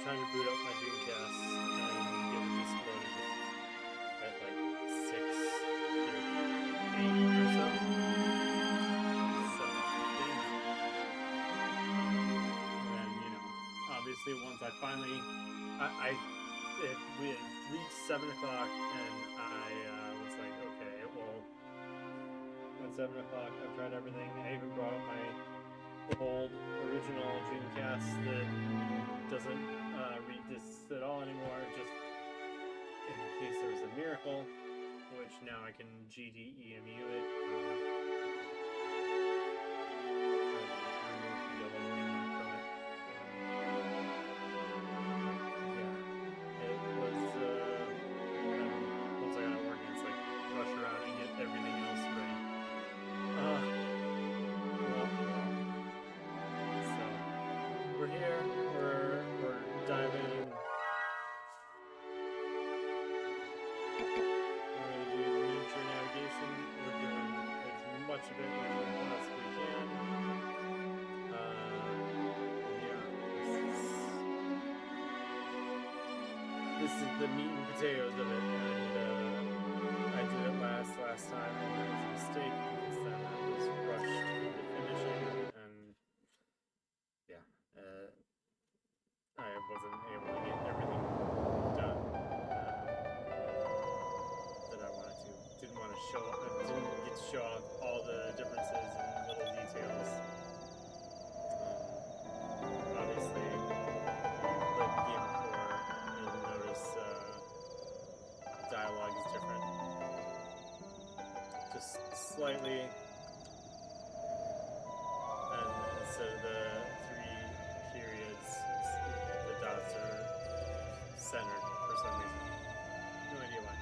trying to boot up my Dreamcast and get it just loaded at like 6:38 or so. So, and obviously once I finally, we had reached 7 o'clock and I was like, okay, well, at 7 o'clock I've tried everything. I even brought up my old original Dreamcast that doesn't read discs at all anymore, just in case there was a miracle, which now I can GDEMU it. Once I got it working, it's like rush around and get everything else ready. So we're here. We're diving in. We're going to do the miniature navigation. We're doing as much of it as we possibly can. This is the meat and potatoes of it, and I did it last time, and it was a mistake because then I was rushed into finishing, and yeah, I wasn't able to get everything done that I wanted to. Didn't want to didn't get to show off all the differences and little details. Obviously, like the game before, you'll notice dialogue is different. Just slightly. And instead of the 3 periods, the dots are centered for some reason. No idea why.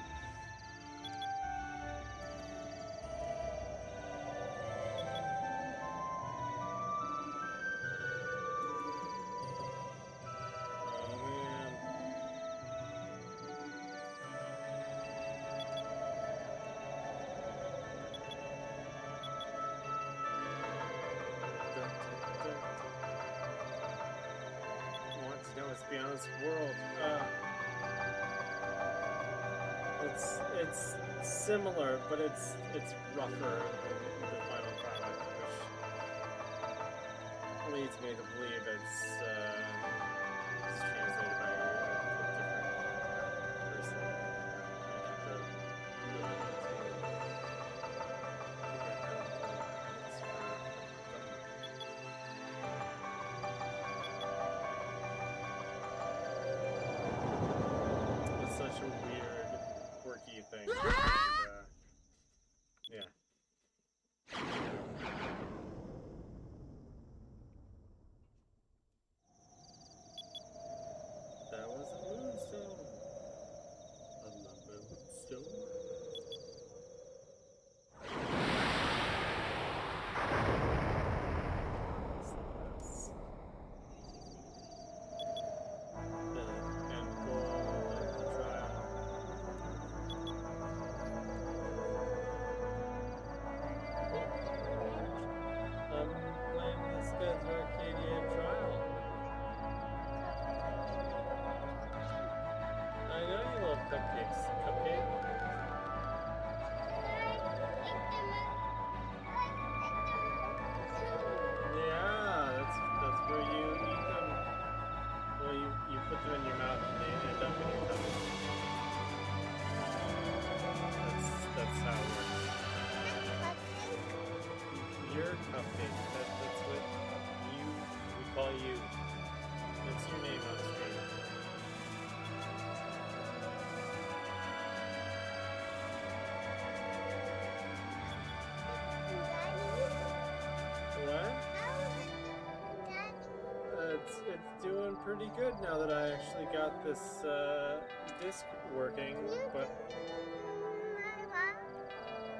Let's be honest, world. It's similar, but it's rougher than the final product, which leads me to believe it's translated by a different person. Such a weird, quirky thing. And, yeah. That was a moonstone. A moonstone. Arcadia trial. I know you love cupcakes. Cupcake? Yeah, that's where you eat them. Well, you put them in your mouth and they end up in your tummy. That's how it works. Your cupcake. That's what we call you. That's your name on the screen. What? It's doing pretty good now that I actually got this disc working. But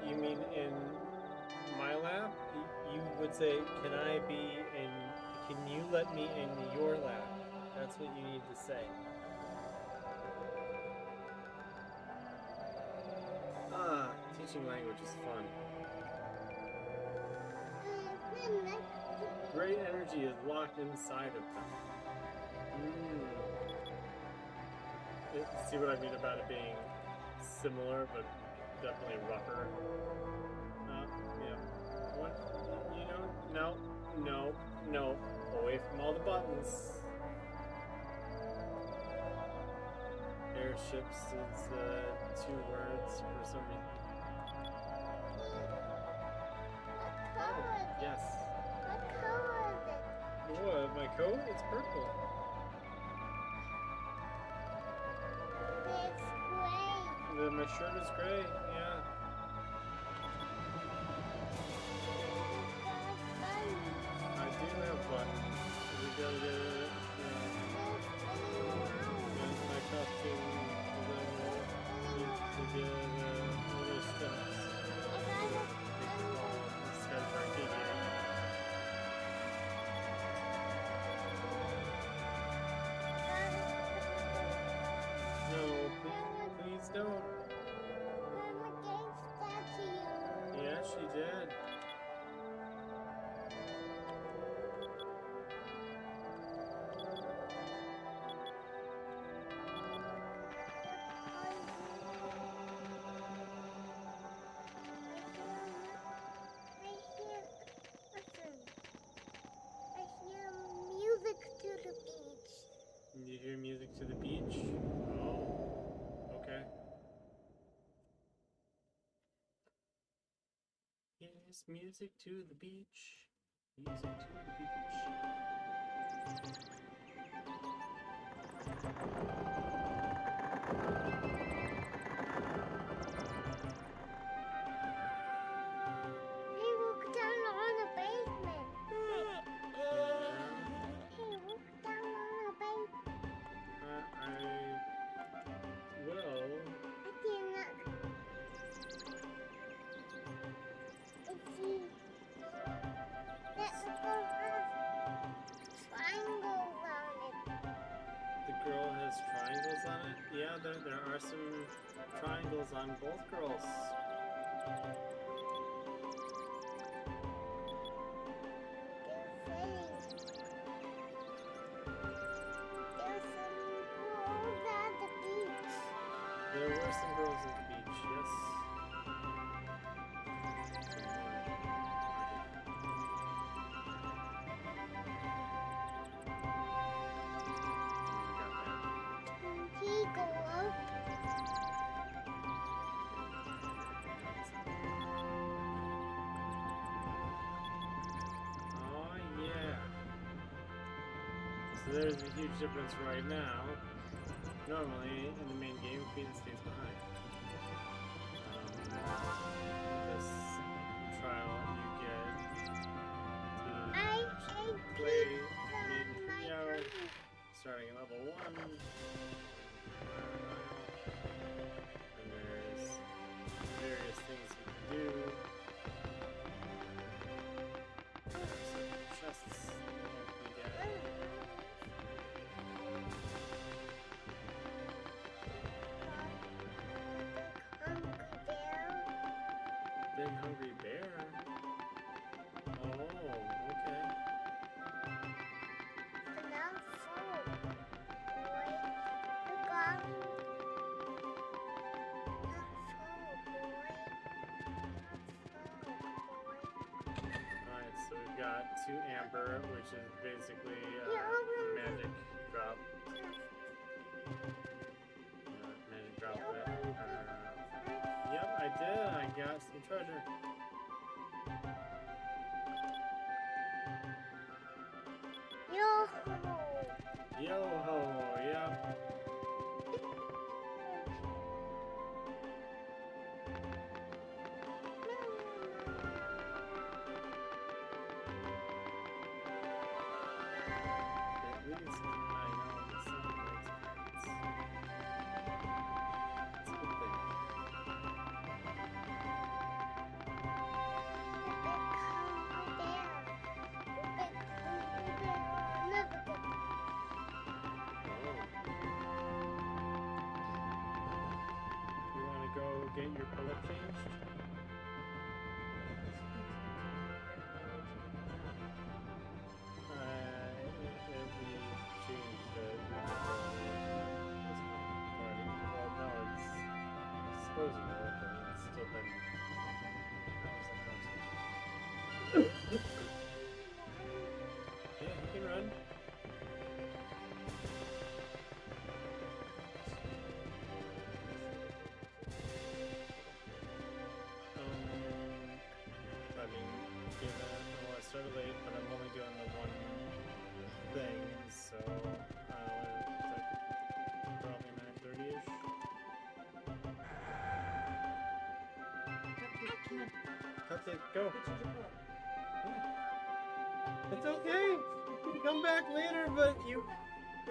you mean in my lap? You would say, can you let me in your lap? That's what you need to say. Teaching language is fun. Great energy is locked inside of them. See what I mean about it being similar, but definitely rougher. Yeah. What? You know? No. Away from all the buttons. Airships is 2 words for some reason. What color is it? Yes. What color is it? What? My coat? It's purple. It's gray. My shirt is gray. Yeah. I do have buttons. We gotta get it. My costume needs to get little steps. This guy's Arcadia. No, please don't. Mama gave that to you. Yeah, she did. You hear music to the beach? Oh, okay. Yes, music to the beach. Music to the beach. He walked down on the basement. He walked down on the basement. I will. I cannot. It's you. That girl has triangles on it. The girl has triangles on it? Yeah, there are some triangles on both girls. There were some girls at the beach, yes. He go up. Oh, yeah. So there's a huge difference right now. Normally, in the main game, Phoenix stays behind. This trial, you get to play trio, starting at level 1. And there's various things you can do. There's some chests you get. Big hungry bear? Oh, okay. Alright, so we've got 2 amber, which is basically magic drop. Magic drop it. Yep, I did. I got some treasure. Yo-ho, yep. At least I know the sun makes sense. It's a good thing. so it's like probably 9:30ish. Cupcake, go. It's okay. You can come back later, but we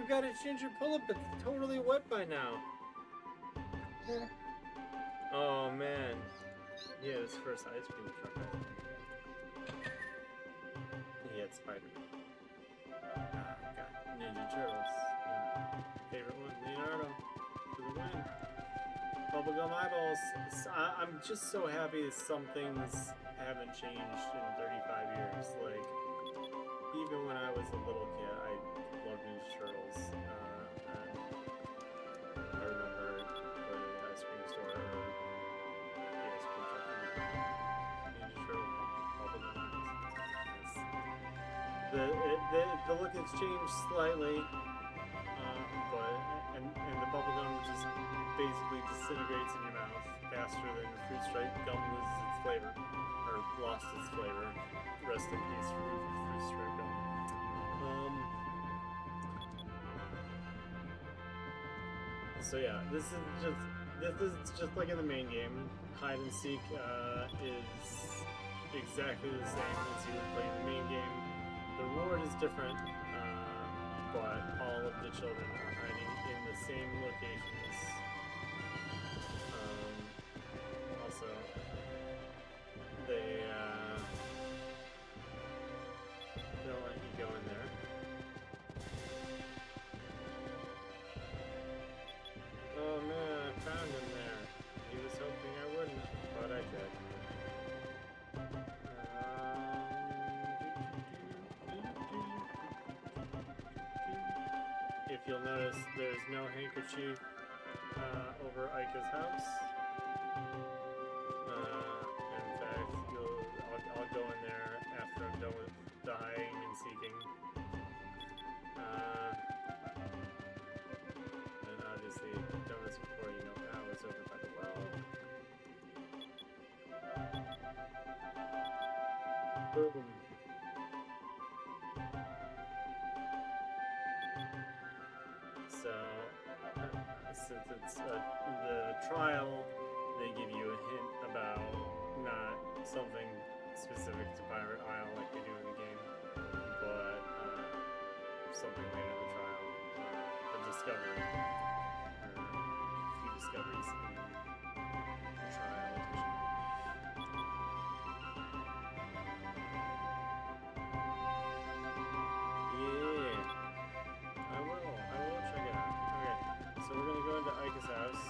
gotta change your pull-up. It's totally wet by now. Oh man. He had his first ice cream truck. He had Spider-Man. God, Ninja Turtles. Favorite one, Leonardo. To the win. Bubblegum eyeballs. I'm just so happy that some things haven't changed in 35 years. Like, even when I was a little kid, I loved Ninja Turtles. And I remember going to the ice cream store or the ice cream truck and Ninja Turtle bubblegum eyeballs. The look has changed slightly, but and the bubblegum just basically disintegrates in your mouth faster than fruit stripe gum loses its flavor, or lost its flavor. Rest in peace, fruit stripe gum. So yeah, this is just like in the main game. Hide and seek is exactly the same as you would play in the main game. The reward is different, but all of the children are hiding in the same locations. Also, they don't let you go in there. Oh man, I found him there. He was hoping I wouldn't, but I did. If you'll notice, there's no handkerchief over Ika's house. In fact, I'll go in there after I'm done with the hiding and seeking. And obviously, if you've done this before, you know how it's over by the well. Boom. So, since it's the trial, they give you a hint about not something specific to Pirate Isle like they do in the game, but something later in the trial, a discovery, or a few discoveries in the trial edition. Yeah, I will check it out. Okay, so we're gonna go into Ika's house,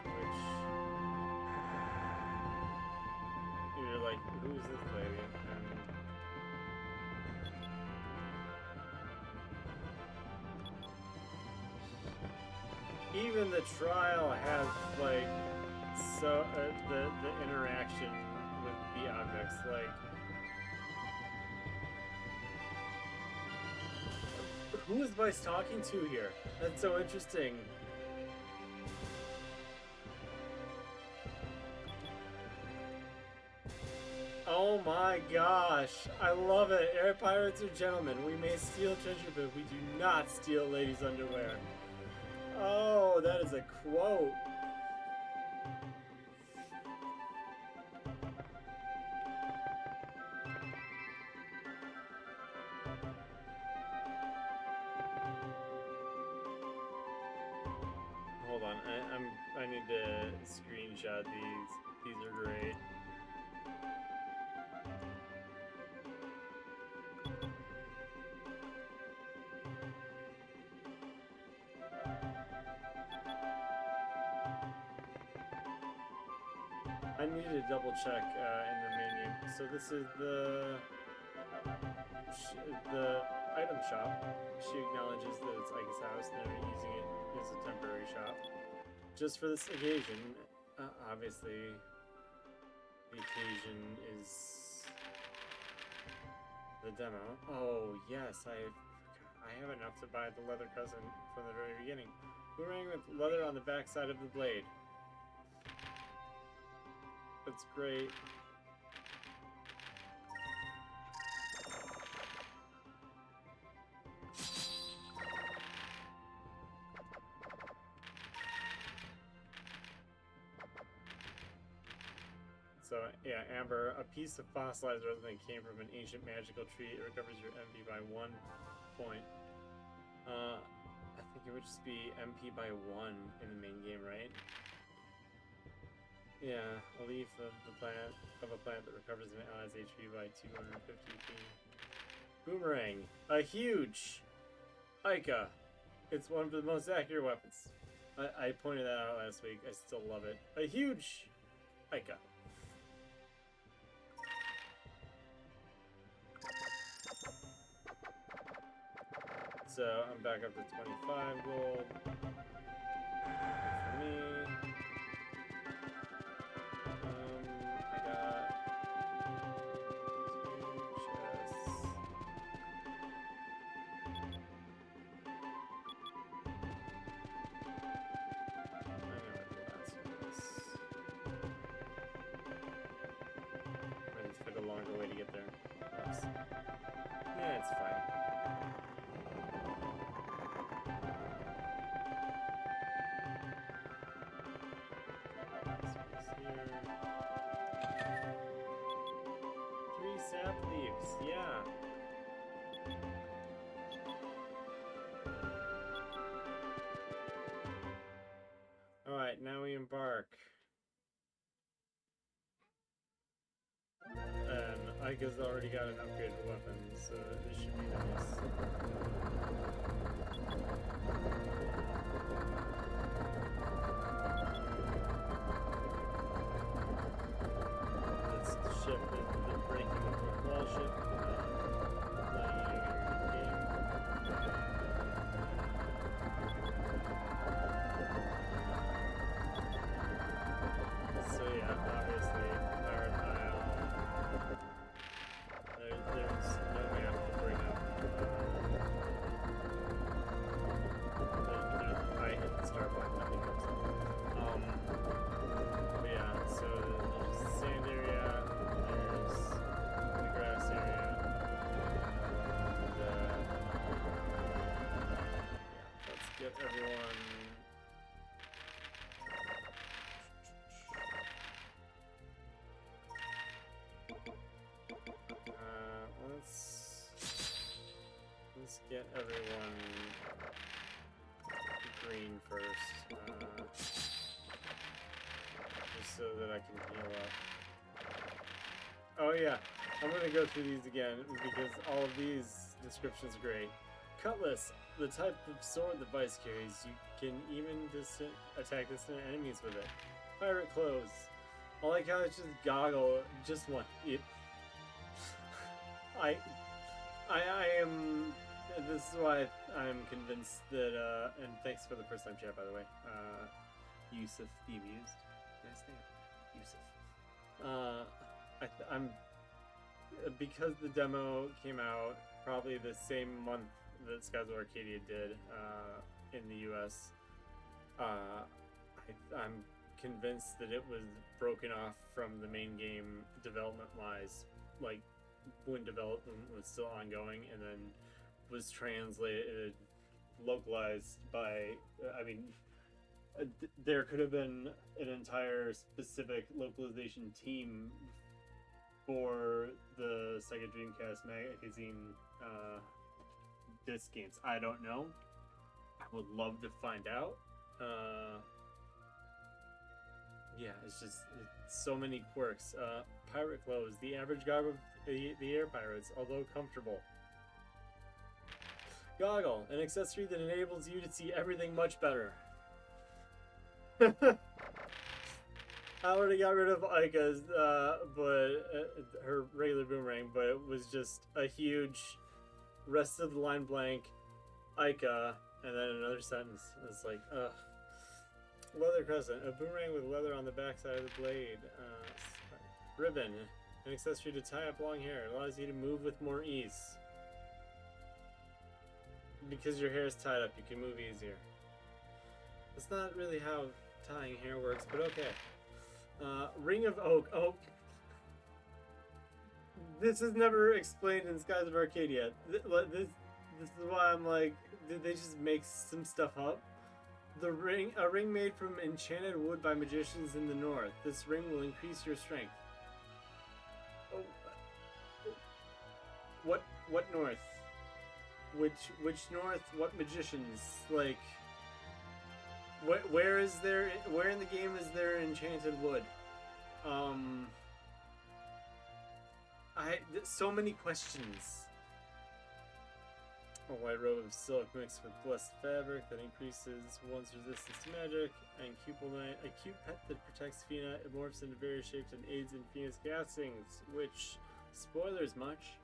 which you're like, who's this lady? And even the trial has like the interaction with the objects, like who is Vice talking to here? That's so interesting. Oh my gosh, I love it. Air pirates are gentlemen. We may steal treasure, but we do not steal ladies' underwear. Oh, that is a quote. Hold on, I need to screenshot these. These are great. I need to double check in the menu. So this is the item shop. She acknowledges that it's Ike's house. They're using it as a temporary shop. Just for this occasion, obviously, the occasion is the demo. Oh yes, I have enough to buy the leather cousin from the very beginning. Boomerang with leather on the back side of the blade. That's great. So yeah, Amber, a piece of fossilized resin that came from an ancient magical tree. It recovers your MP by 1 point. I think it would just be MP by 1 in the main game, right? Yeah, a leaf of a plant that recovers an ally's HP by 250 HP. Boomerang, a huge Ica. It's one of the most accurate weapons. I pointed that out last week. I still love it. A huge Ica. So I'm back up to 25 gold. For me. I got 2 chests. I never did last this. I just took a longer way to get there. Oops. Yeah, it's fine. Sap leaves, yeah. Alright, now we embark. And Ika's already got an upgraded weapon, so this should be nice. This ship is the breaking of the wall ship. So yeah, obviously, Pirate Isle. There's no map to bring up. I hit the start button, nothing comes up. But yeah, so there's the sand area, there's the grass area, and yeah, let's get everyone. Let's get everyone green first, just so that I can heal up. Oh yeah, I'm gonna go through these again because all of these descriptions are great. Cutlass, the type of sword the Vice carries. You can even attack distant enemies with it. Pirate clothes. I like how it's just goggle, just one. I am. This is why I'm convinced that. And thanks for the first time chat, by the way. Yusuf Thebused. Nice name, Yusuf. I'm because the demo came out probably the same month that Skies of Arcadia did in the U.S. I'm convinced that it was broken off from the main game development-wise, like when development was still ongoing, and then was translated, localized by. I mean, there could have been an entire specific localization team for the Sega Dreamcast magazine disc games. I don't know. I would love to find out. Yeah, it's so many quirks. Pirate clothes, the average garb of the air pirates, although comfortable. Goggle, an accessory that enables you to see everything much better. I already got rid of Ica's, but her regular boomerang, but it was just a huge rest of the line blank, Ica, and then another sentence. It's like, ugh. Leather crescent, a boomerang with leather on the backside of the blade. Ribbon, an accessory to tie up long hair. It allows you to move with more ease. Because your hair is tied up, you can move easier. That's not really how tying hair works, but okay. Ring of Oak. Oh. This is never explained in Skies of Arcadia. This is why I'm like, did they just make some stuff up? A ring made from enchanted wood by magicians in the north. This ring will increase your strength. Oh, what north? Which north? What magicians? Like, where is there? Where in the game is there enchanted wood? So many questions. A white robe of silk mixed with blessed fabric that increases one's resistance to magic, and a cute pet that protects Fina. It morphs into various shapes and aids in Fina's castings, which, spoilers much.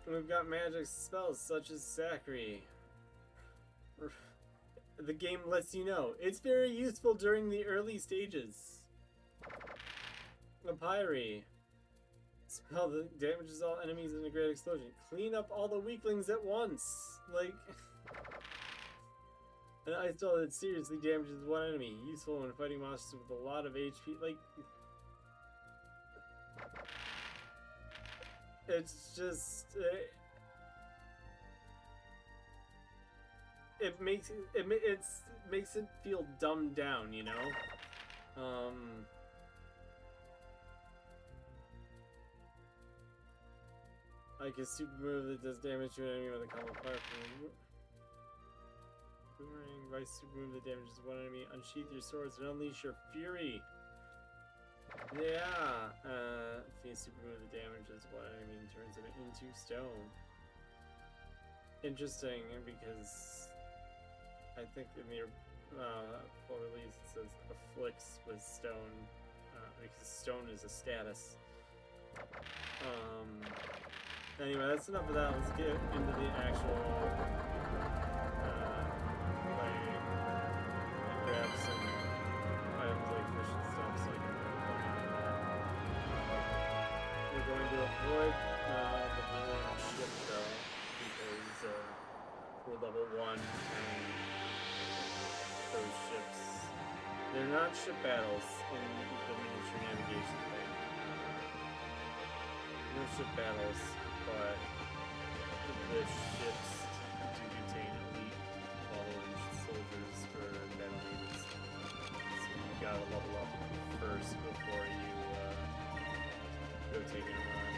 We've got magic spells such as Sacri. The game lets you know. It's very useful during the early stages. Papyri. Spell that damages all enemies in a great explosion. Clean up all the weaklings at once. Like, an ice spell that seriously damages one enemy. Useful when fighting monsters with a lot of HP. Like, it's just it makes it feel dumbed down, you know. Like a super move that does damage to an enemy with a combo fire from boomerang. Rice super move that damages one enemy. Unsheath your swords and unleash your fury. Yeah. Fina super move that damages one enemy and turns them into stone. Interesting, because I think in the full release it says afflicts with stone, because stone is a status. Anyway, that's enough of that. Let's get into the actual play and grab some items like fish and stuff so I can play on that. We're going to avoid the whole ship though, because we're level 1 and those ships, they're not ship battles in the miniature navigation thing. No ship battles. But the ships do contain elite following soldiers for battalions, so you gotta level up first before you go taking a run.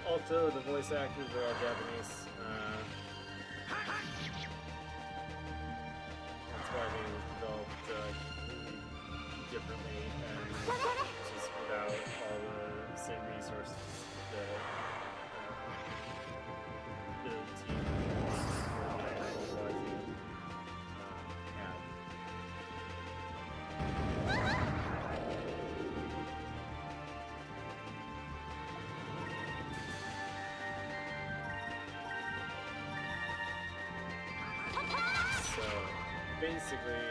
Also, the voice actors are all Japanese. That's why they were developed completely differently and just without all the same resources that the team had. So basically,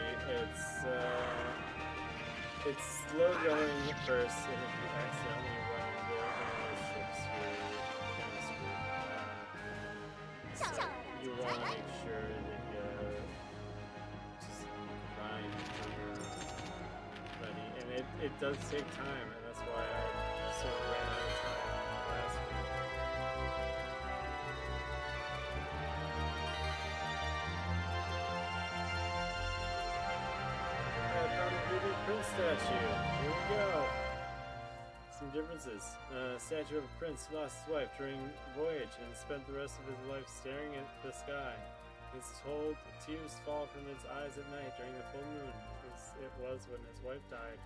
it's slow going at first, and if you accidentally run into one of those ships, you're kind of screwed. So you want to make sure that you just grind until you're ready. And it does take time, and that's why I sort of ran out of time last week. I found a beauty prince statue. Here we go. Some differences. Statue of a prince who lost his wife during voyage and spent the rest of his life staring at the sky. He's told tears fall from his eyes at night during the full moon, as it was when his wife died.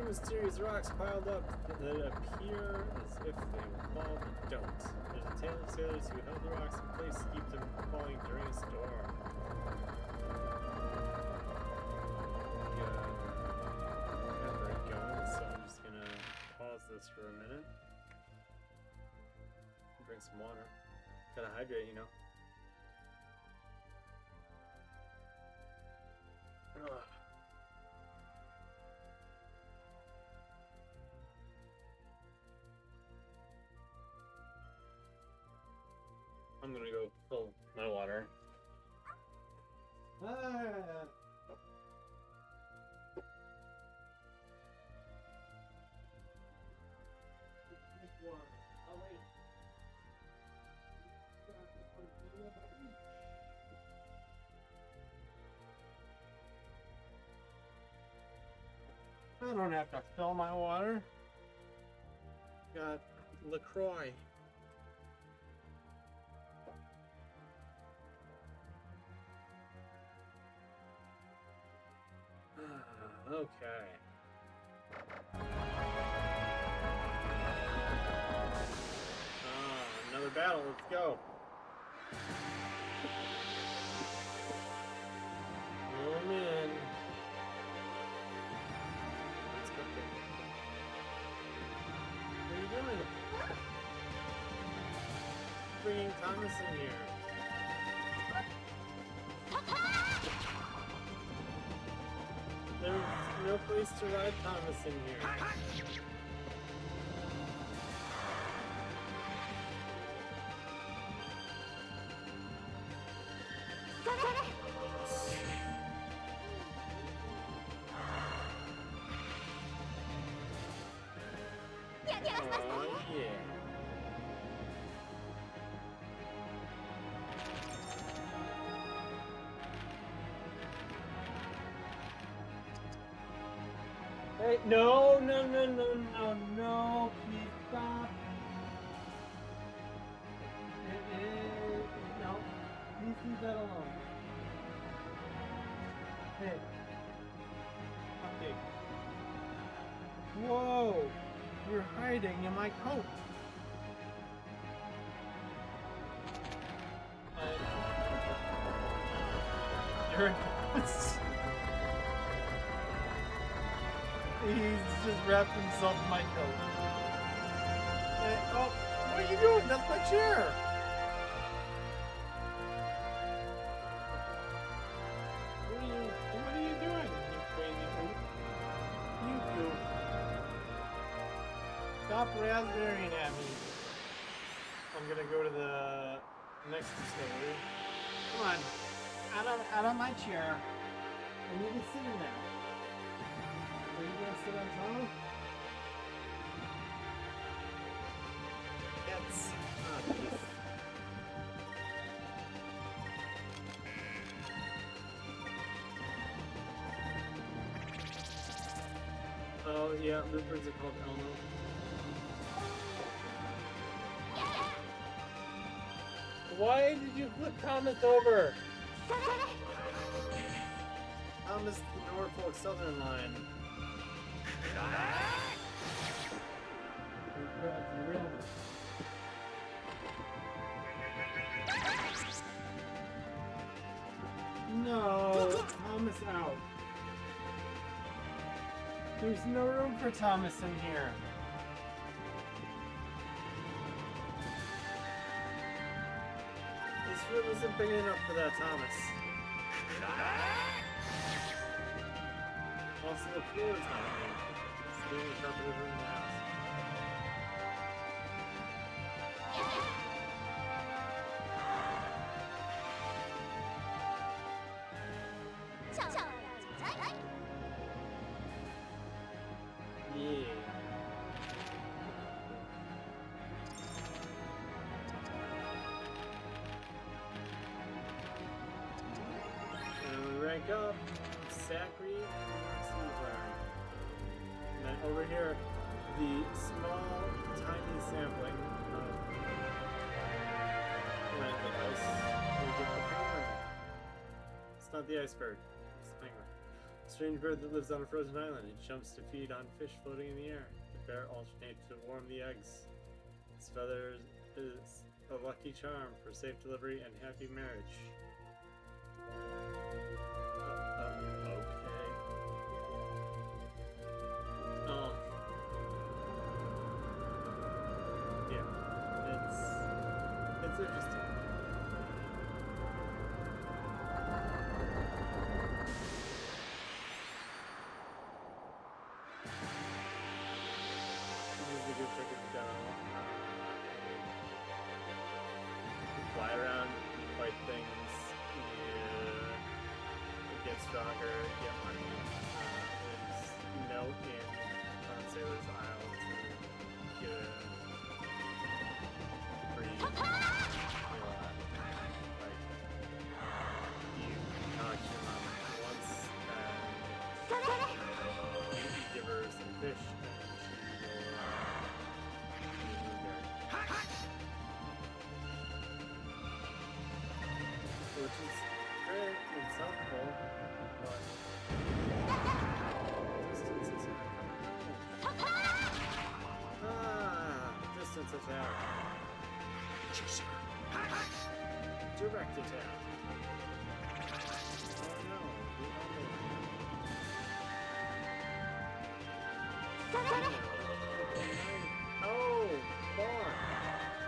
Mysterious rocks piled up that appear as if they will fall but don't. There's a tale of sailors who held the rocks in place to keep them from falling during a storm. Got a break going, so I'm just gonna pause this for a minute. Drink some water. Gotta hydrate, you know. Ugh. I'm gonna go fill my water. Ah. Oh, wait. I don't have to fill my water. Got LaCroix. Okay. Another battle. Let's go. Oh man. Let's go. What are you doing? Bringing Thomas in here. There's no place to ride Thomas in here. Oh, yeah. Hey, no, please stop. No, please leave that alone. Hey. Okay. Whoa, you're hiding in my coat. You're He's just wrapped himself in my coat. Hey, oh, what are you doing? That's my chair. What are you doing, you crazy goof? You goof. Stop raspberrying at me. I'm gonna go to the next discovery. Come on. Out of my chair. I need to sit in there. Are you gonna sit on top? Yes. Oh yeah, Rupert's are called Elmo. Why did you flip Thomas over? Thomas, the Norfolk Southern line. No, Thomas out. There's no room for Thomas in here. This room isn't big enough for that Thomas. Also, the floor is not big. It's the only carpeted room in the house. Yeah. And we rank up Zachary and Silver. And then over here, the small, tiny sampling of the ice. We get the penguin. It's not the iceberg, it's the penguin. A strange bird that lives on a frozen island. It jumps to feed on fish floating in the air. The bear alternates to warm the eggs. Its feathers is a lucky charm for safe delivery and happy marriage. Okay. Oh. Yeah. It's interesting. Fly around, fight things, yeah. get stronger, get money. There's note in Sailor's Isle to get a free like you talk to your mom once and you give her some fish and she will move there. Which is great, it's helpful, but distance is distance attack. Direct attack. Oh no, oh, Fawn!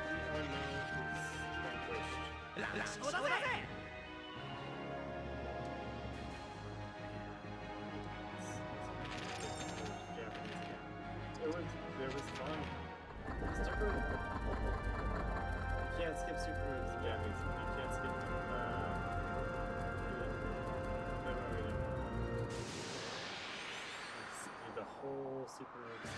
The unknown is vanquished. It was fun. Super. You can't skip super moves in Japanese. You can't skip the whole super moves.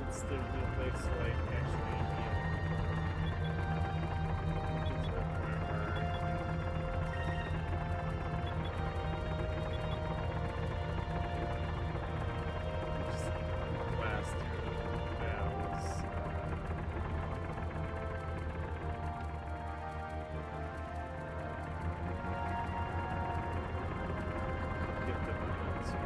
It's the new place to like actually heal. It's like just blast through valves. Give them an answer.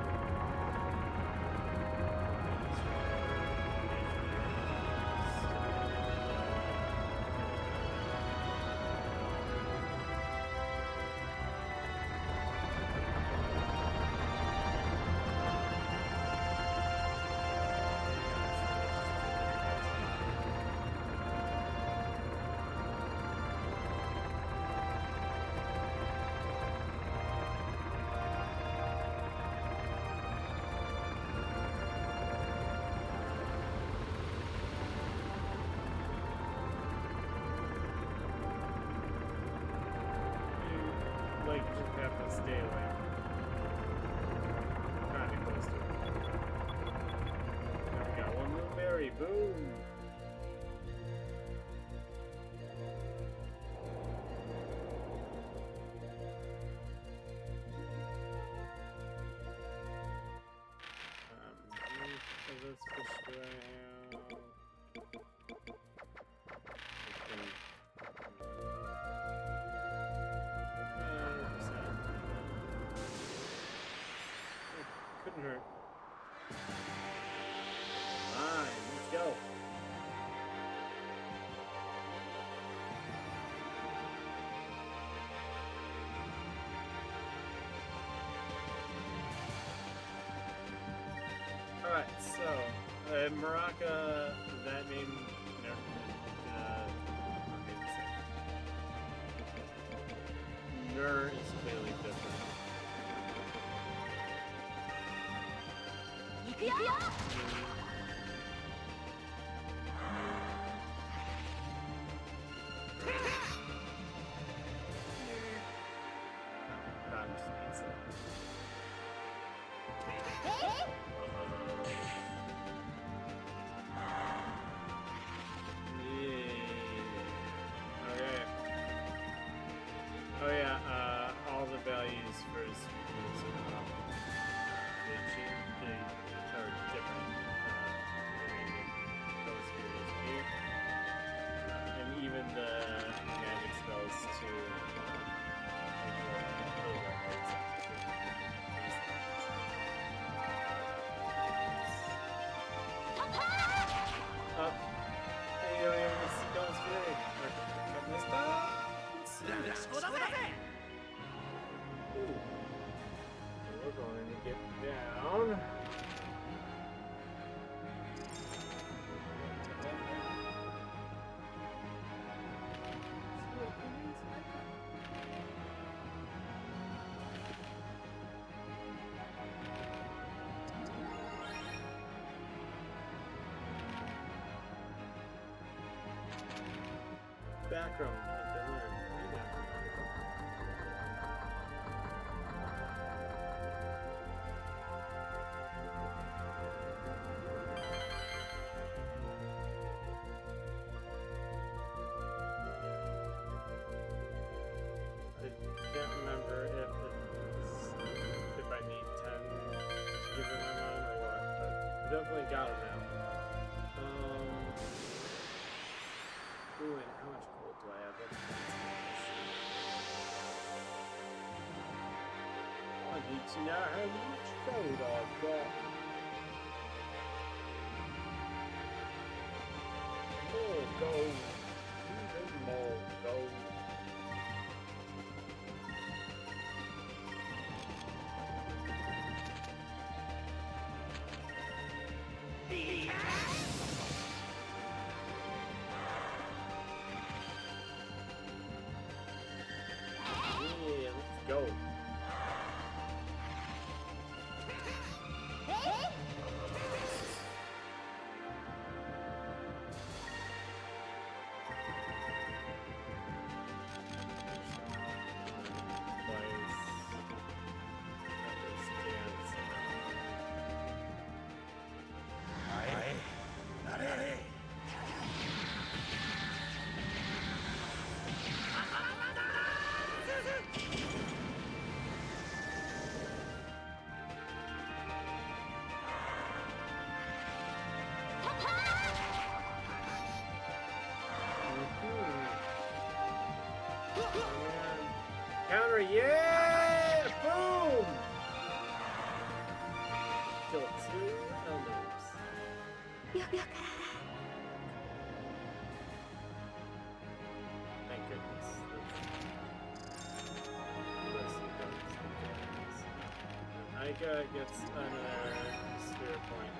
have to stay like kind of close to it. There we go. One little berry. Boom. This fish do I have? Couldn't hurt. Fine, let's go. Alright, so Maraca, that name never Nur is clearly different. That just means that. Oh yeah, all the values for his schools they are different those heroes here. And even the magic spells too. Up. Hey, you don't even see God's Fury. Ooh. We're going to get down. Background has been learned. I can't remember if I need 10 to give them my mind or what, but I definitely got them now. Ooh, and how much gold do I have? I need to know how much gold I've got. More gold. Even more gold. Go. Counter, yeah! Boom! Kill 2 elders. Thank goodness. Aika gets another spirit point.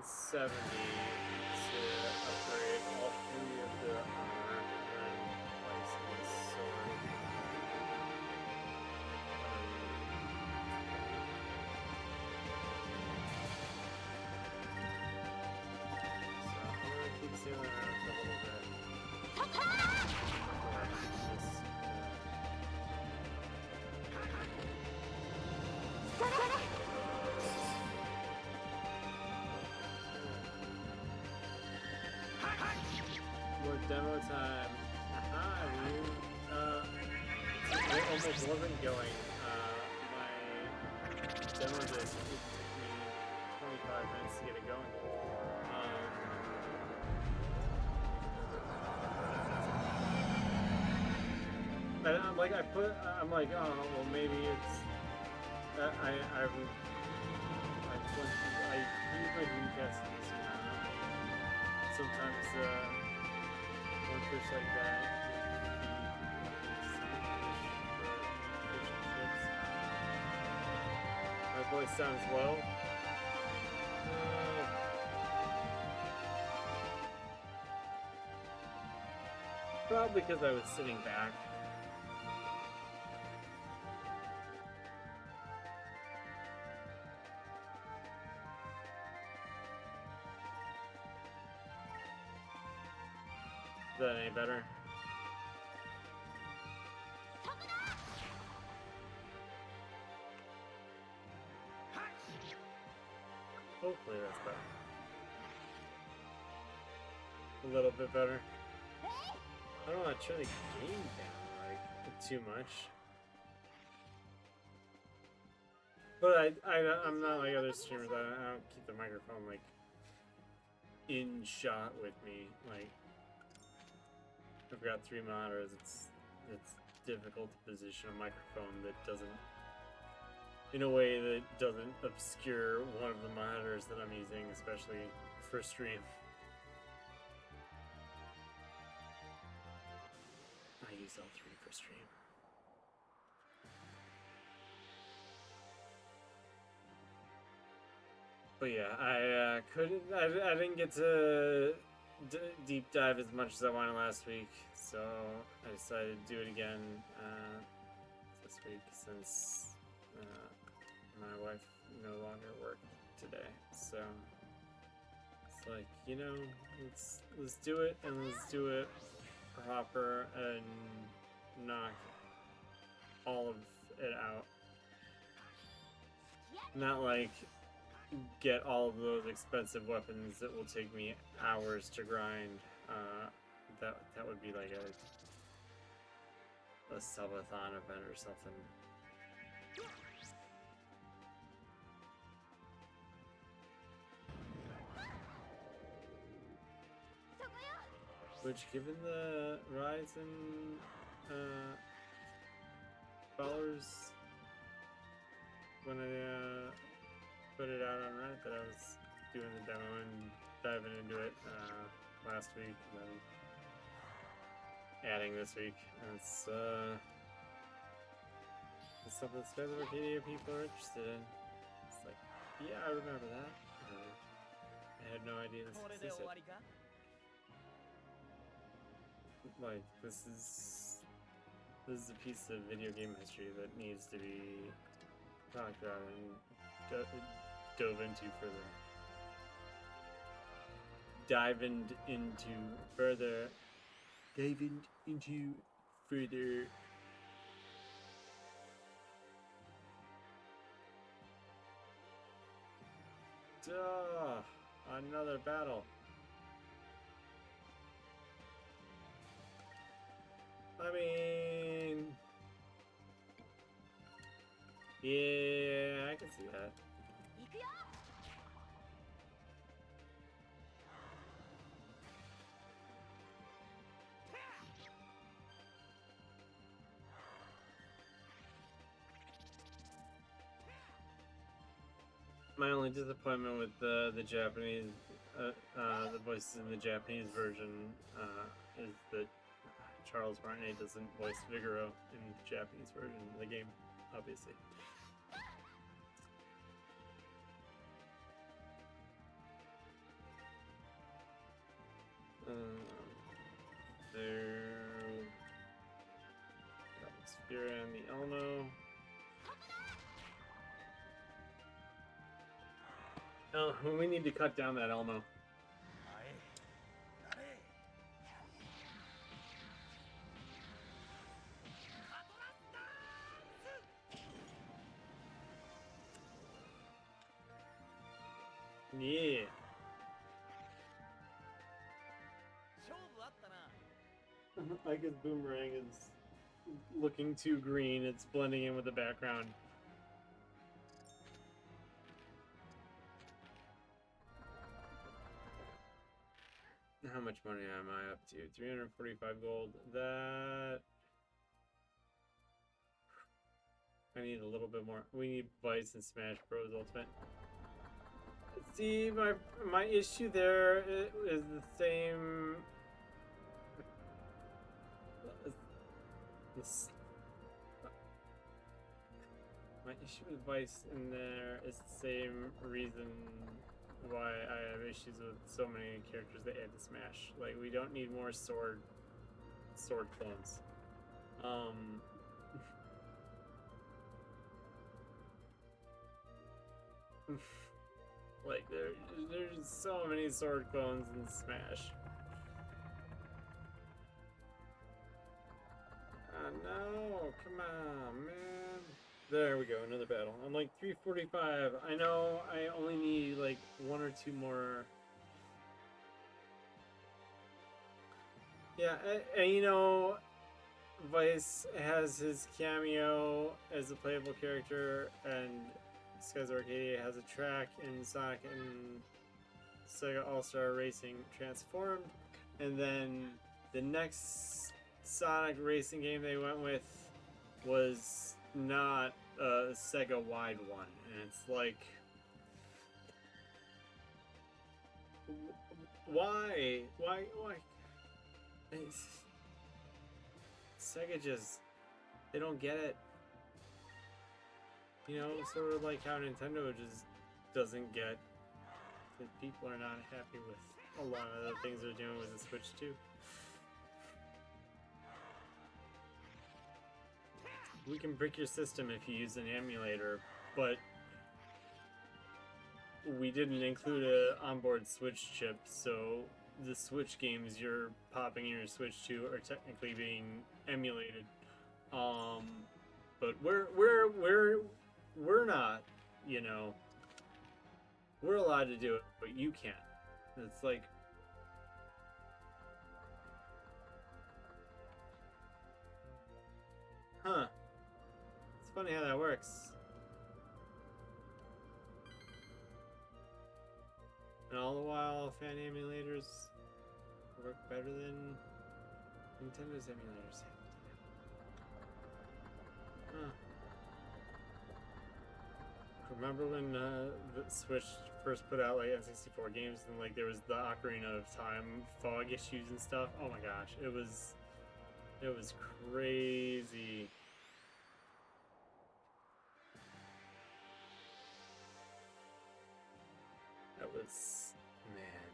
170 to upgrade all 3 of the armor, and then license sword. So I'm gonna keep sailing around for a little bit before I just more demo time. Aha, you. It almost wasn't going. My demo disc, it took me 25 minutes to get it going. And I'm like, I'm like, oh, well, maybe it's. I use my Dreamcast a decent amount. Sometimes one fish like that fish and chips. My voice sounds low. Probably because I was sitting back. Is that any better? Hopefully that's better. A little bit better. I don't want to turn the game down like too much. But I'm not like other streamers. I don't keep the microphone like in shot with me. Like I've got 3 monitors. It's difficult to position a microphone that doesn't, in a way that doesn't obscure one of the monitors that I'm using, especially for stream. I use all 3 for stream. But yeah, I didn't get to deep dive as much as I wanted last week, so I decided to do it again this week since my wife no longer worked today. So it's like, you know, let's do it, and let's do it proper and knock all of it out. Not like get all of those expensive weapons that will take me hours to grind. That would be like a subathon event or something. Which, given the rise in followers when I put it out on Reddit that I was doing the demo and diving into it last week, and then adding this week. And it's something that Skies of Arcadia people are interested in. It's like, yeah, I remember that. I had no idea this existed. Like, this is a piece of video game history that needs to be talked about and dove into further. Diving into further. Duh! Another battle. I mean, yeah, I can see that. My only disappointment with the Japanese, the voices in the Japanese version, is that Charles Martinet doesn't voice Figaro in the Japanese version of the game, obviously. There. Got the Sphere and the Elmo. Oh, we need to cut down that Elmo. Yeah. I guess Boomerang is looking too green. It's blending in with the background. How much money am I up to? 345 gold. That... I need a little bit more. We need Vice and Smash Bros. Ultimate. See, my issue there is the same... My issue with Vice in there is the same reason why I have issues with so many characters that add to Smash. Like, we don't need more sword clones. Like, there's so many sword clones in Smash. No, come on, man. There we go, another battle. I'm like 345. I know I only need like one or two more. Yeah, and you know, Vice has his cameo as a playable character, and Skies Arcadia has a track in Sonic and Sega All-Star Racing Transformed, and then the next Sonic racing game they went with was not a Sega-wide one, and it's like, why? Sega just, they don't get it. You know, sort of like how Nintendo just doesn't get that people are not happy with a lot of the things they're doing with the Switch too. We can brick your system if you use an emulator, but we didn't include a onboard Switch chip, so the Switch games you're popping in your Switch to are technically being emulated. But we're not, you know, we're allowed to do it, but you can't. It's like, huh. It's funny how that works. And all the while, fan emulators work better than Nintendo's emulators. Huh. Remember when the Switch first put out like N64 games and like there was the Ocarina of Time fog issues and stuff? Oh my gosh, it was crazy. That was, man.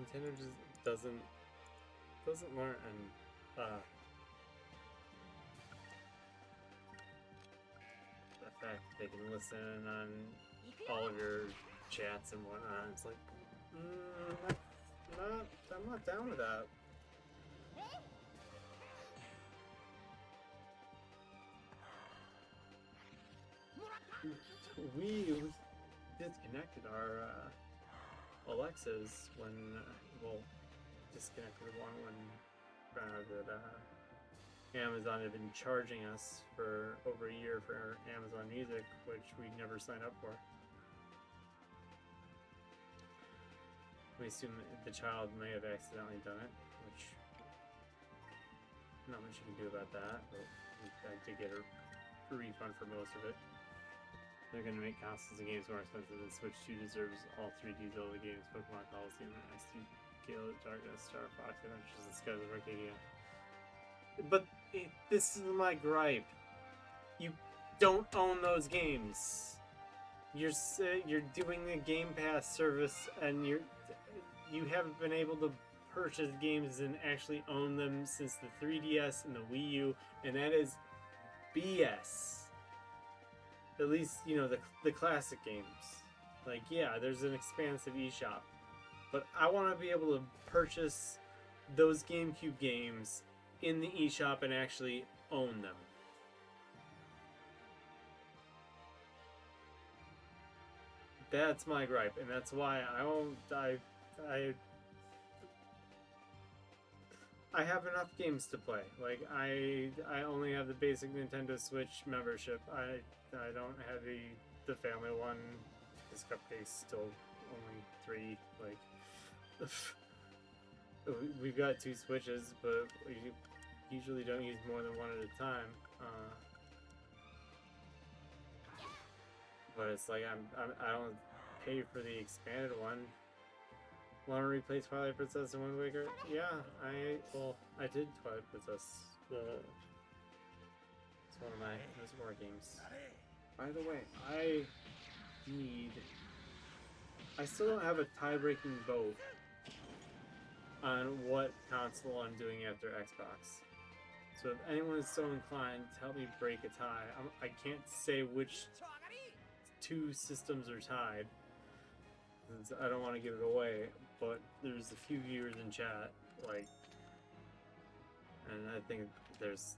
Nintendo just doesn't learn, and the fact that they can listen on all of your chats and whatnot, it's like, I'm not down with that. We disconnected our Alexas when, well, disconnected one when found out that Amazon had been charging us for over a year for Amazon Music, which we never signed up for. We assume that the child may have accidentally done it, which not much you can do about that, but I did get a refund for most of it. They're going to make consoles and games more expensive, and Switch 2 deserves all 3D Zelda games, Pokemon Coliseum, XD, Gale of Darkness, Star Fox Adventures, and Skies of Arcadia. But this is my gripe. You don't own those games. You're doing the Game Pass service, and you haven't been able to purchase games and actually own them since the 3DS and the Wii U, and that is BS. At least, you know, the classic games. Like, yeah, there's an expansive eShop, but I want to be able to purchase those GameCube games in the eShop and actually own them. That's my gripe, and that's why I have enough games to play. Like I only have the basic Nintendo Switch membership. I don't have the family one because Cupcake's still only 3. Like we've got 2 Switches, but we usually don't use more than one at a time. But it's like I don't pay for the expanded one. Want to replace Twilight Princess and Wind Waker? Yeah, I did Twilight Princess. It's one of my most war games. By the way, I still don't have a tie-breaking vote on what console I'm doing after Xbox. So if anyone is so inclined to help me break a tie, I can't say which 2 systems are tied, since I don't want to give it away, but there's a few viewers in chat, like, and I think there's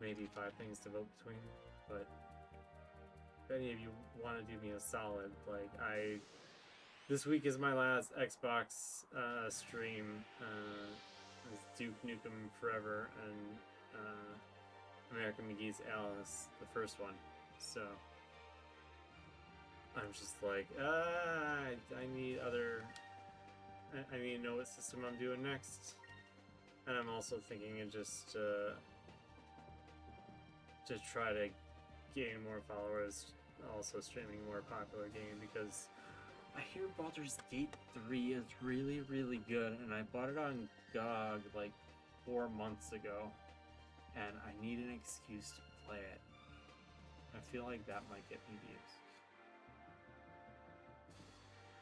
maybe 5 things to vote between, but if any of you want to do me a solid, like, this week is my last Xbox stream, it's Duke Nukem Forever and American McGee's Alice, the first one, so I'm just like, I need I need to know what system I'm doing next. And I'm also thinking of just try to gain more followers, also streaming a more popular game, because I hear Baldur's Gate 3 is really, really good, and I bought it on GOG like 4 months ago, and I need an excuse to play it. I feel like that might get me views.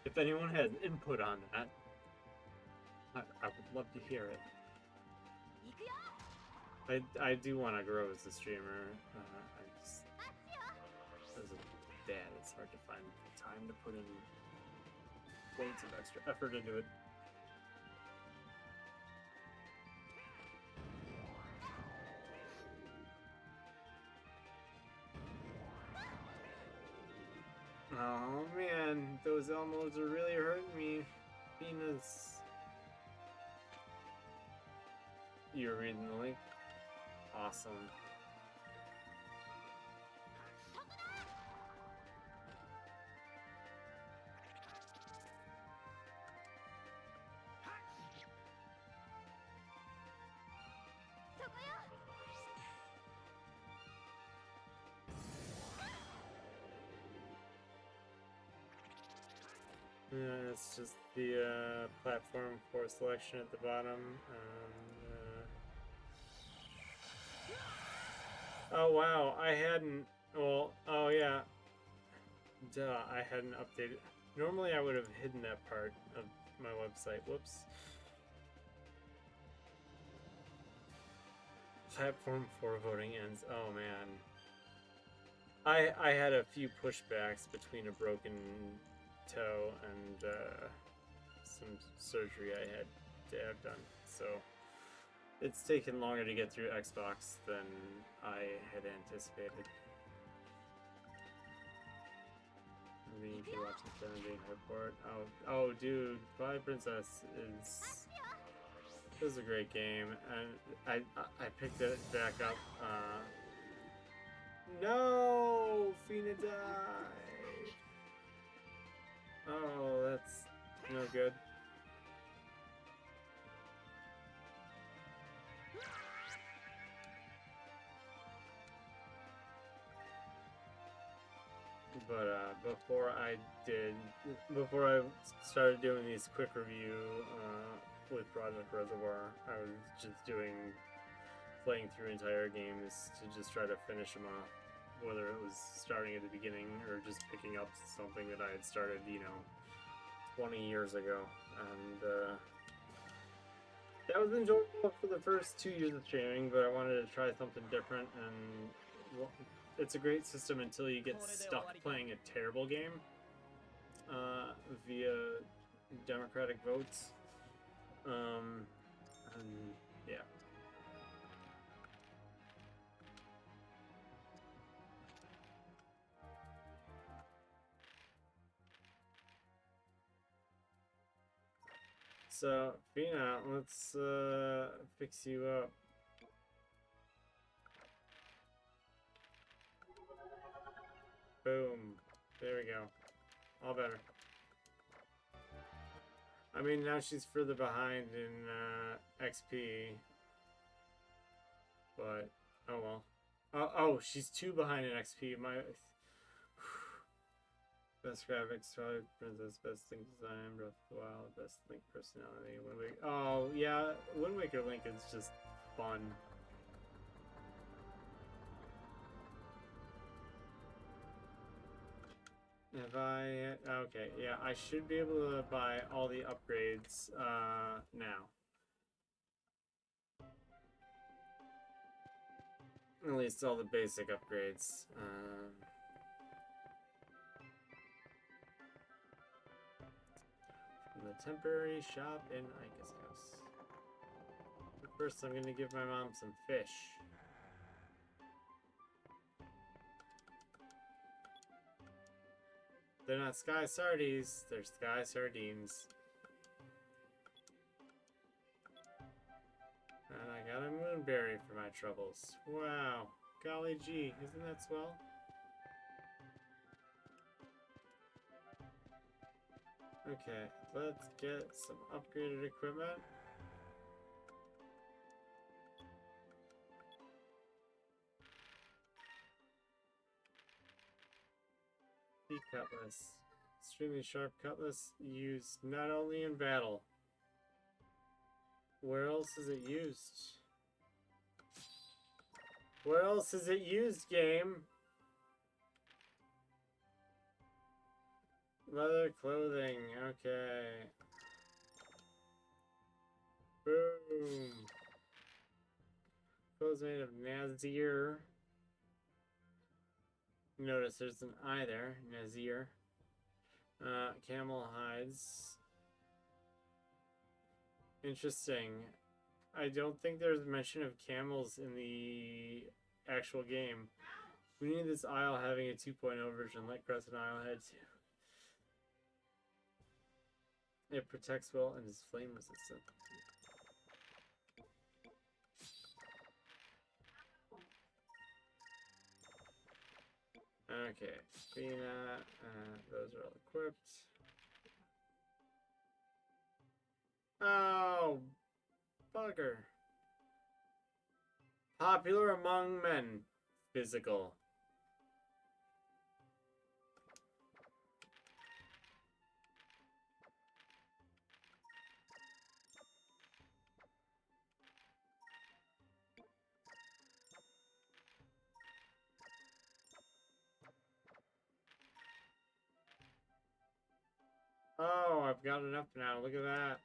If anyone has input on that, I would love to hear it. I do want to grow as a streamer. As a dad, it's hard to find time to put in loads of extra effort into it. Oh man, those Elmos are really hurting me. Venus. You're reading the link? Awesome. It's just the platform for selection at the bottom. Oh wow, I hadn't. Well, oh yeah. Duh, I hadn't updated. Normally I would have hidden that part of my website. Whoops. Platform for voting ends. Oh man. I had a few pushbacks between a broken toe and some surgery I had to have done, so it's taken longer to get through Xbox than I had anticipated. If you watch the Kennedy Airport. Oh, dude, Twilight Princess is a great game, and I picked it back up. No, Fina died. Oh, that's no good. But before I started doing these quick review with Project Reservoir, I was just playing through entire games to just try to finish them off, whether it was starting at the beginning or just picking up something that I had started, 20 years ago, and that was enjoyable for the first 2 years of streaming, but I wanted to try something different, and well, it's a great system until you get stuck playing a terrible game via democratic votes. And yeah. So, Fina, let's fix you up. Boom. There we go. All better. I mean, now she's further behind in XP. But, oh well. Oh, she's 2 behind in XP. My best graphics, probably Princess, best Link design, Breath of the Wild, best Link personality. Wind Waker. Oh yeah, Wind Waker Link is just fun. Have I? Okay, yeah, I should be able to buy all the upgrades now. At least all the basic upgrades. From the temporary shop in Ika's house. But first, I'm gonna give my mom some fish. They're not sky sardies, they're sky sardines. And I got a moonberry for my troubles. Wow. Golly gee, isn't that swell? Okay, let's get some upgraded equipment. The cutlass. Extremely sharp cutlass used not only in battle. Where else is it used? Where else is it used, game? Leather clothing, okay. Boom. Clothes made of Nazir. Notice there's an I there, Nazir. Camel hides. Interesting. I don't think there's mention of camels in the actual game. We need this isle having a 2.0 version, like Crescent Isle had too. It protects well and is flame resistant. Okay, Fina, those are all equipped. Oh, bugger. Popular among men. Physical. Oh, I've got enough now. Look at that.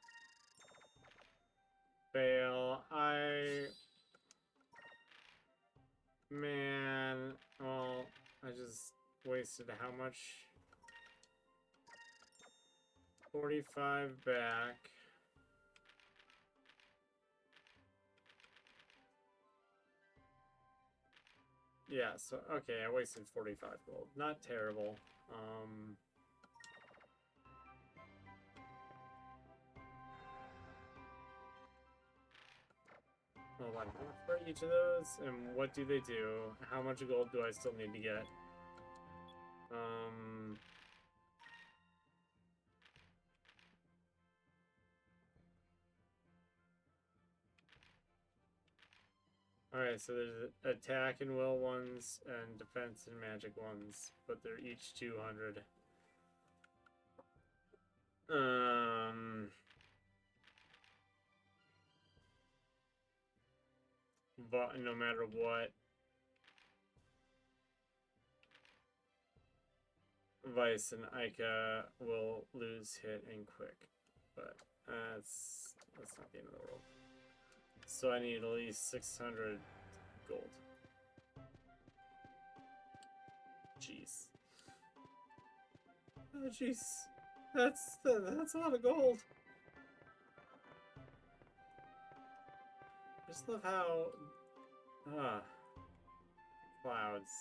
Fail. Man. Well, I just wasted how much? 45 back. Yeah, so, okay, I wasted 45 gold. Not terrible. Hold on, how much for each of those? And what do they do? How much gold do I still need to get? Alright, so there's attack and will ones, and defense and magic ones, but they're each 200. But no matter what, Vice and Ica will lose hit and quick, but that's not the end of the world. So I need at least 600 gold. Jeez. Oh jeez, that's a lot of gold. Just love how clouds.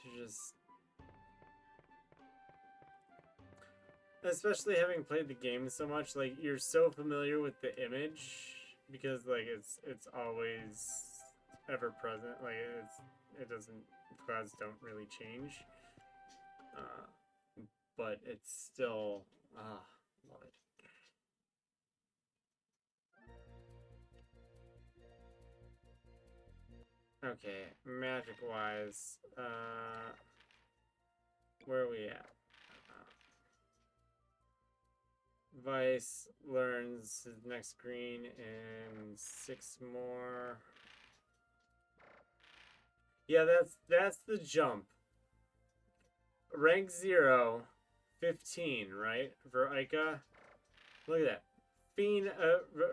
They're just, especially having played the game so much, like you're so familiar with the image because like it's always ever present. Like it doesn't, clouds don't really change. But it's still love it. Okay, magic wise, where are we at? Vice learns his next green in 6 more. Yeah, that's the jump. Rank 0, 15, right? For Ica. Look at that. Fina,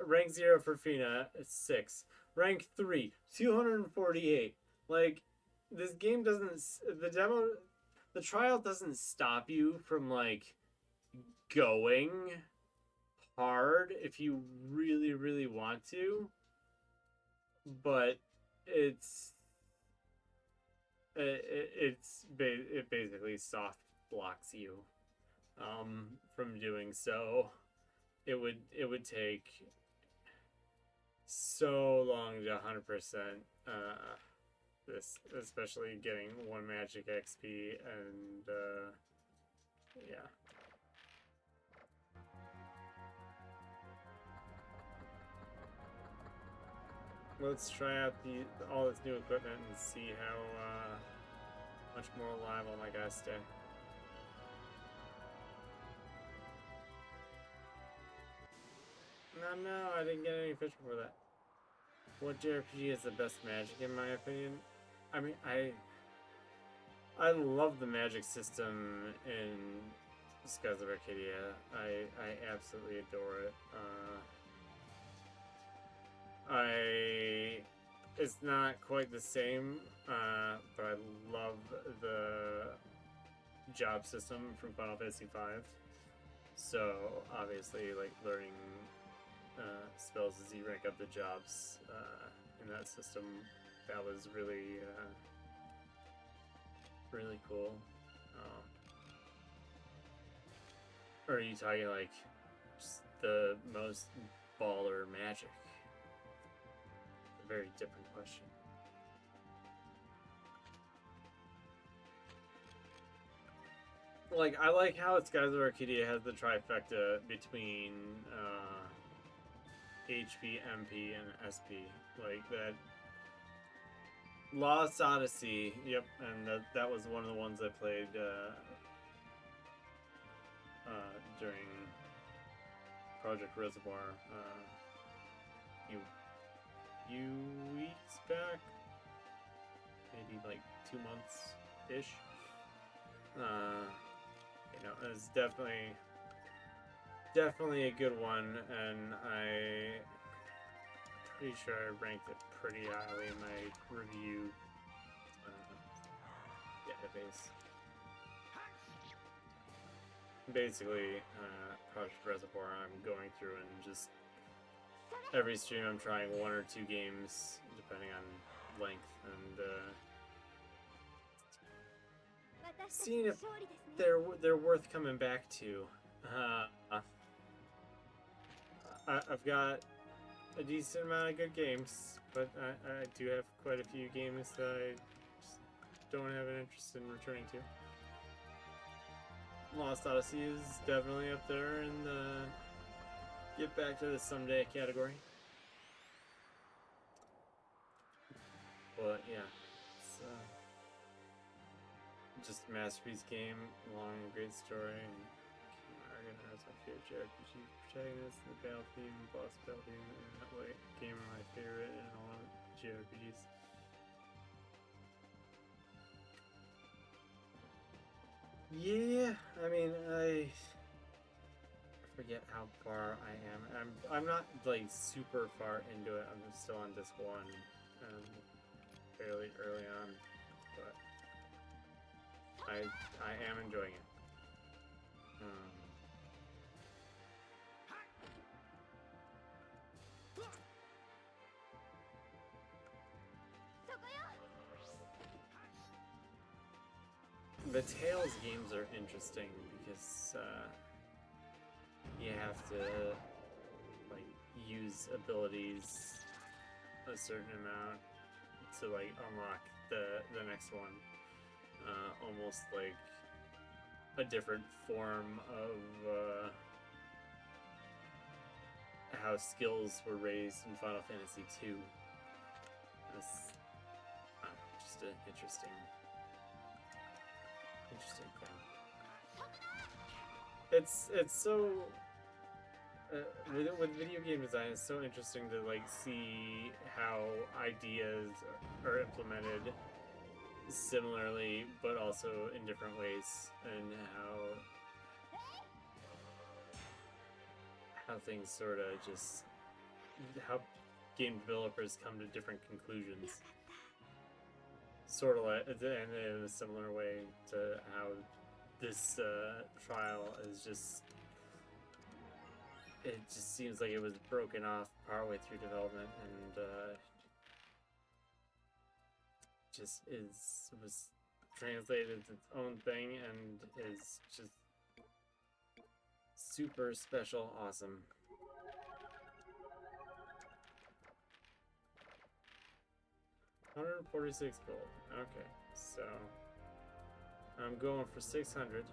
rank 0 for Fina, 6. Rank 3, 248. Like, this game doesn't, the trial doesn't stop you from, like, going hard if you really, really want to. But it basically soft blocks you from doing so. It would take so long to 100% this, especially getting 1 magic XP and yeah. Let's try out all this new equipment and see how much more alive all my guys stay. No, I didn't get any fish before that. What JRPG is the best magic in my opinion? I mean, I love the magic system in Skies of Arcadia. I absolutely adore it. It's not quite the same, but I love the job system from Final Fantasy V. So obviously, like learning spells as you rank up the jobs in that system, that was really really cool. Or are you talking like just the most baller magic? A very different question. Like, I like how Skies of Arcadia has the trifecta between HP, MP, and SP. Like, that Lost Odyssey, yep, and that was one of the ones I played during Project Reservoir few weeks back, maybe like 2 months-ish. You know, it's definitely a good one, and I'm pretty sure I ranked it pretty highly in my review database. Basically, Project Reservoir, I'm going through and just every stream I'm trying 1 or 2 games, depending on length, and seeing if they're worth coming back to. I've got a decent amount of good games, but I do have quite a few games that I just don't have an interest in returning to. Lost Odyssey is definitely up there in the get back to this someday category. But yeah, it's just a masterpiece game, long, great story, and Argon has my favorite JRPG protagonist, the battle theme, boss battle theme, and that way game are my favorite in all JRPGs. Yeah, I mean, I forget how far I am. I'm not like super far into it. I'm still on disc 1, fairly early on, but I am enjoying it. The Tales games are interesting because you have to like use abilities a certain amount to like unlock the next one. Almost like a different form of how skills were raised in Final Fantasy II. That's just an interesting thing. It's so with video game design, it's so interesting to like see how ideas are implemented similarly, but also in different ways, and how things sort of just how game developers come to different conclusions. Sort of like, and in a similar way to how this trial is just. It just seems like it was broken off partway through development, and was translated as its own thing, and is just super special, awesome. $146 gold. Okay, so I'm going for 600.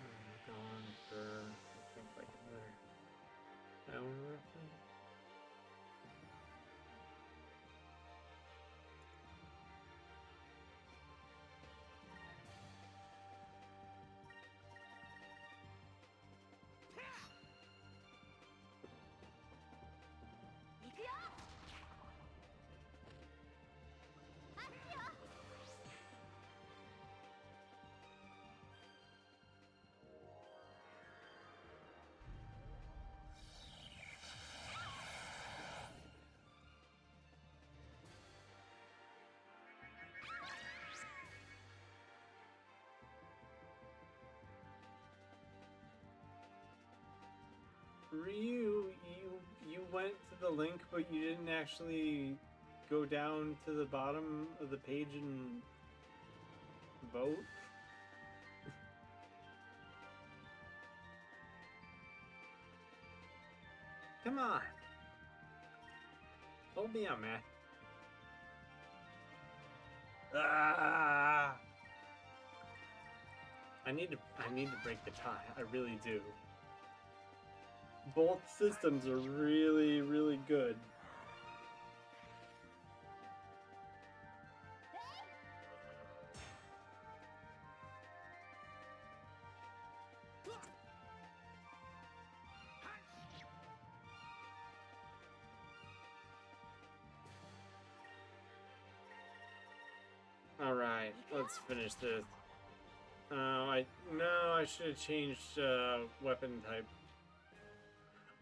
I'm going for, I think, like another hour roughly. Ryu, you went to the link, but you didn't actually go down to the bottom of the page and vote? Come on. Hold me on, man. Ah! I need to break the tie. I really do. Both systems are really, really good. Alright, let's finish this. I should have changed weapon type.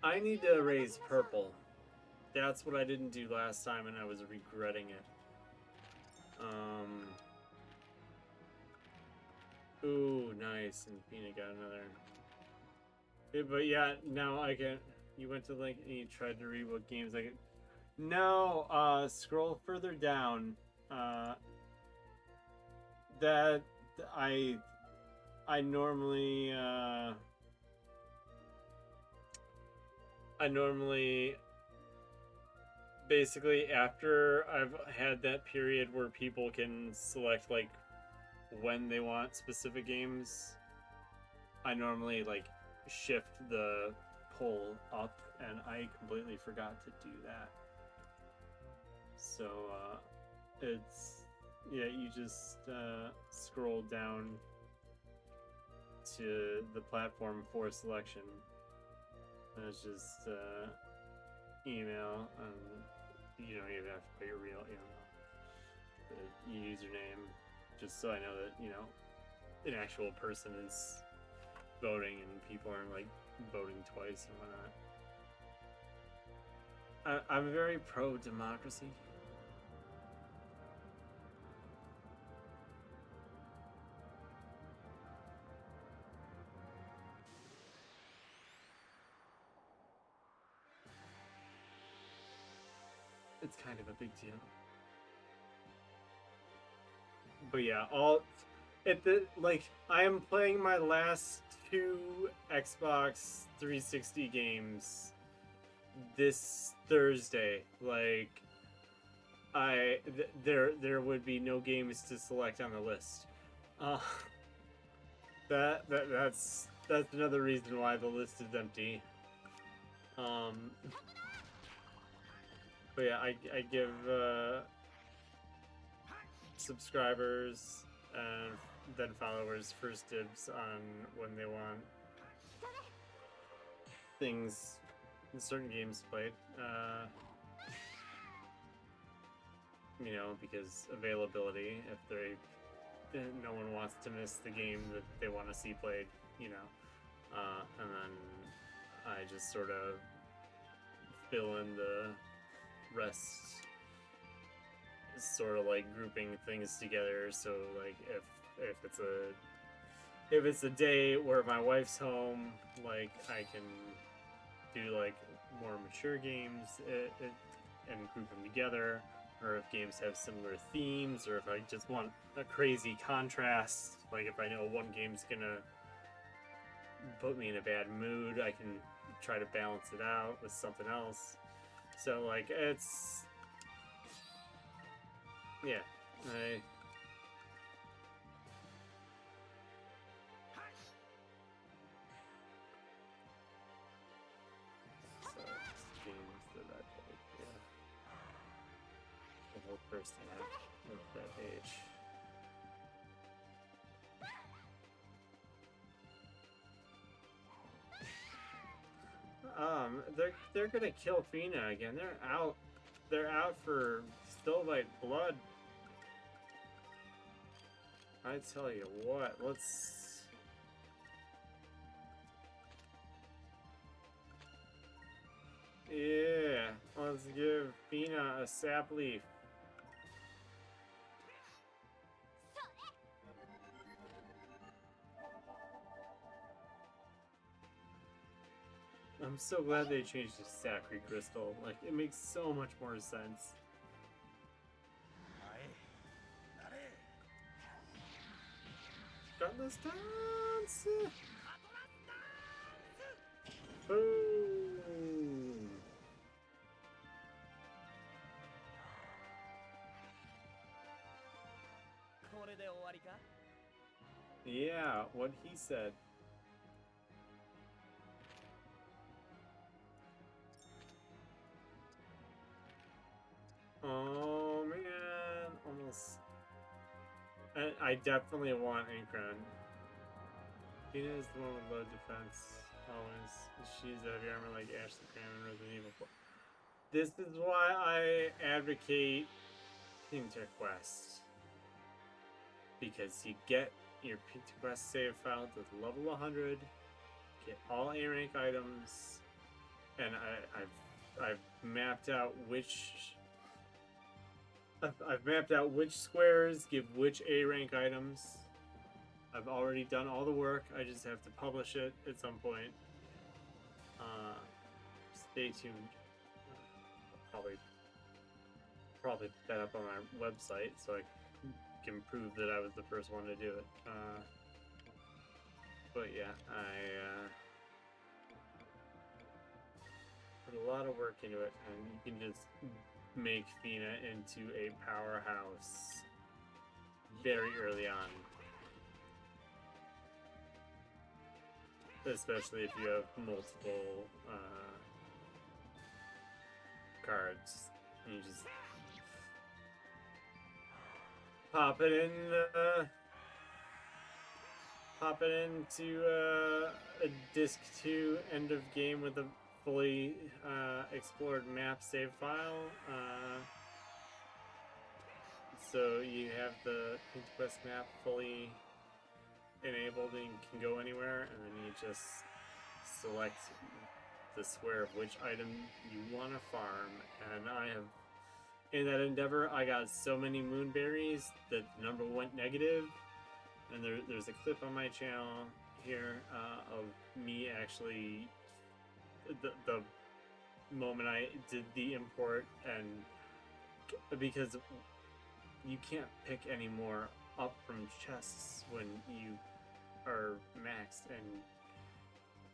I need to erase purple. That's what I didn't do last time, and I was regretting it. Ooh, nice. And Pina got another. Yeah, but yeah, now I can. You went to link and you tried to read what games I could. No, scroll further down. That I normally basically after I've had that period where people can select like when they want specific games, I normally like shift the pull up, and I completely forgot to do that. So it's you just scroll down to the platform for selection, and it's just email, and you don't even have to put your real the username, just so I know that an actual person is voting and people aren't like voting twice and whatnot. I'm very pro democracy. It's kind of a big deal. But yeah, I am playing my last 2 Xbox 360 games this Thursday. Like there would be no games to select on the list. Uh that's another reason why the list is empty. But yeah, I give subscribers and then followers first dibs on when they want things in certain games played. Because availability. If no one wants to miss the game that they want to see played, and then I just sort of fill in the rest, sort of like grouping things together. So like if it's a day where my wife's home, like I can do like more mature games and group them together, or if games have similar themes, or if I just want a crazy contrast, like if I know one game's gonna put me in a bad mood, I can try to balance it out with something else. So like it's yeah, games that I played, yeah. The whole person at that age. They're gonna kill Fina again. They're out for Stilvite blood. I tell you what, let's give Fina a sap leaf. I'm so glad they changed to Sacred Crystal. Like, it makes so much more sense. Got this dance! Boom! Yeah, what he said. Oh man, almost. I definitely want Inkran. Fina is the one with low defense, always. She's heavy armor like Ashley Graham in Resident Evil 4. This is why I advocate Pinterquest. Because you get your Pinterquest save file to level 100, get all A rank items, and I've mapped out which squares give which A rank items. I've already done all the work. I just have to publish it at some point. Stay tuned. Probably put that up on my website so I can prove that I was the first one to do it. But yeah, I put a lot of work into it, and you can just make Fina into a powerhouse very early on. Especially if you have multiple cards. You just pop it into a disc 2 end of game with a fully explored map save file. So you have the King's Quest map fully enabled and can go anywhere, and then you just select the square of which item you want to farm. And I have, in that endeavor, I got so many moonberries that the number went negative. And there's a clip on my channel here of me actually, the moment I did the import, and because you can't pick any more up from chests when you are maxed, and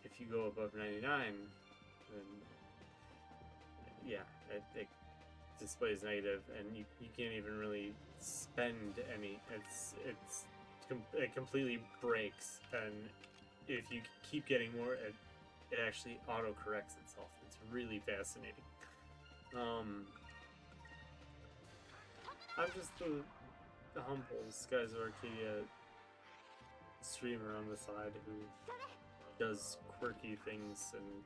if you go above 99, then yeah, it displays negative, and you can't even really spend any. It completely breaks, and if you keep getting more, it actually auto corrects itself. It's really fascinating. I'm just the humble Skies of Arcadia streamer on the side who does quirky things, and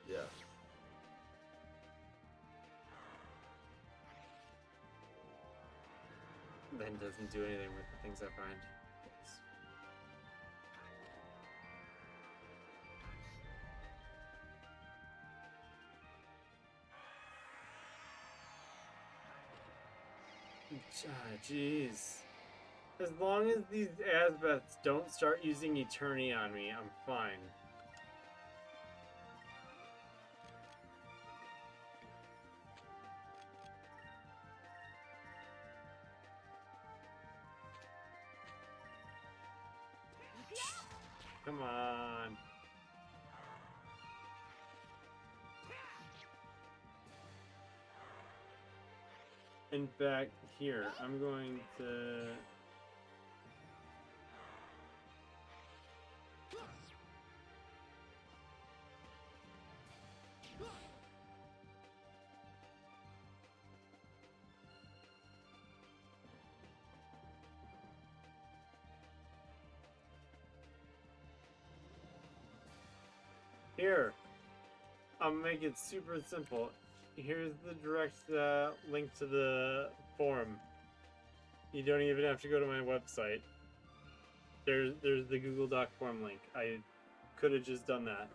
yeah. Then doesn't do anything with the things I find. Jeez. As long as these Asbeths don't start using Eternity on me, I'm fine. Come on. In fact, here, I'm going to... Here, I'll make it super simple. Here's the direct link to the forum. You don't even have to go to my website. There's the Google Doc form link. I could have just done that,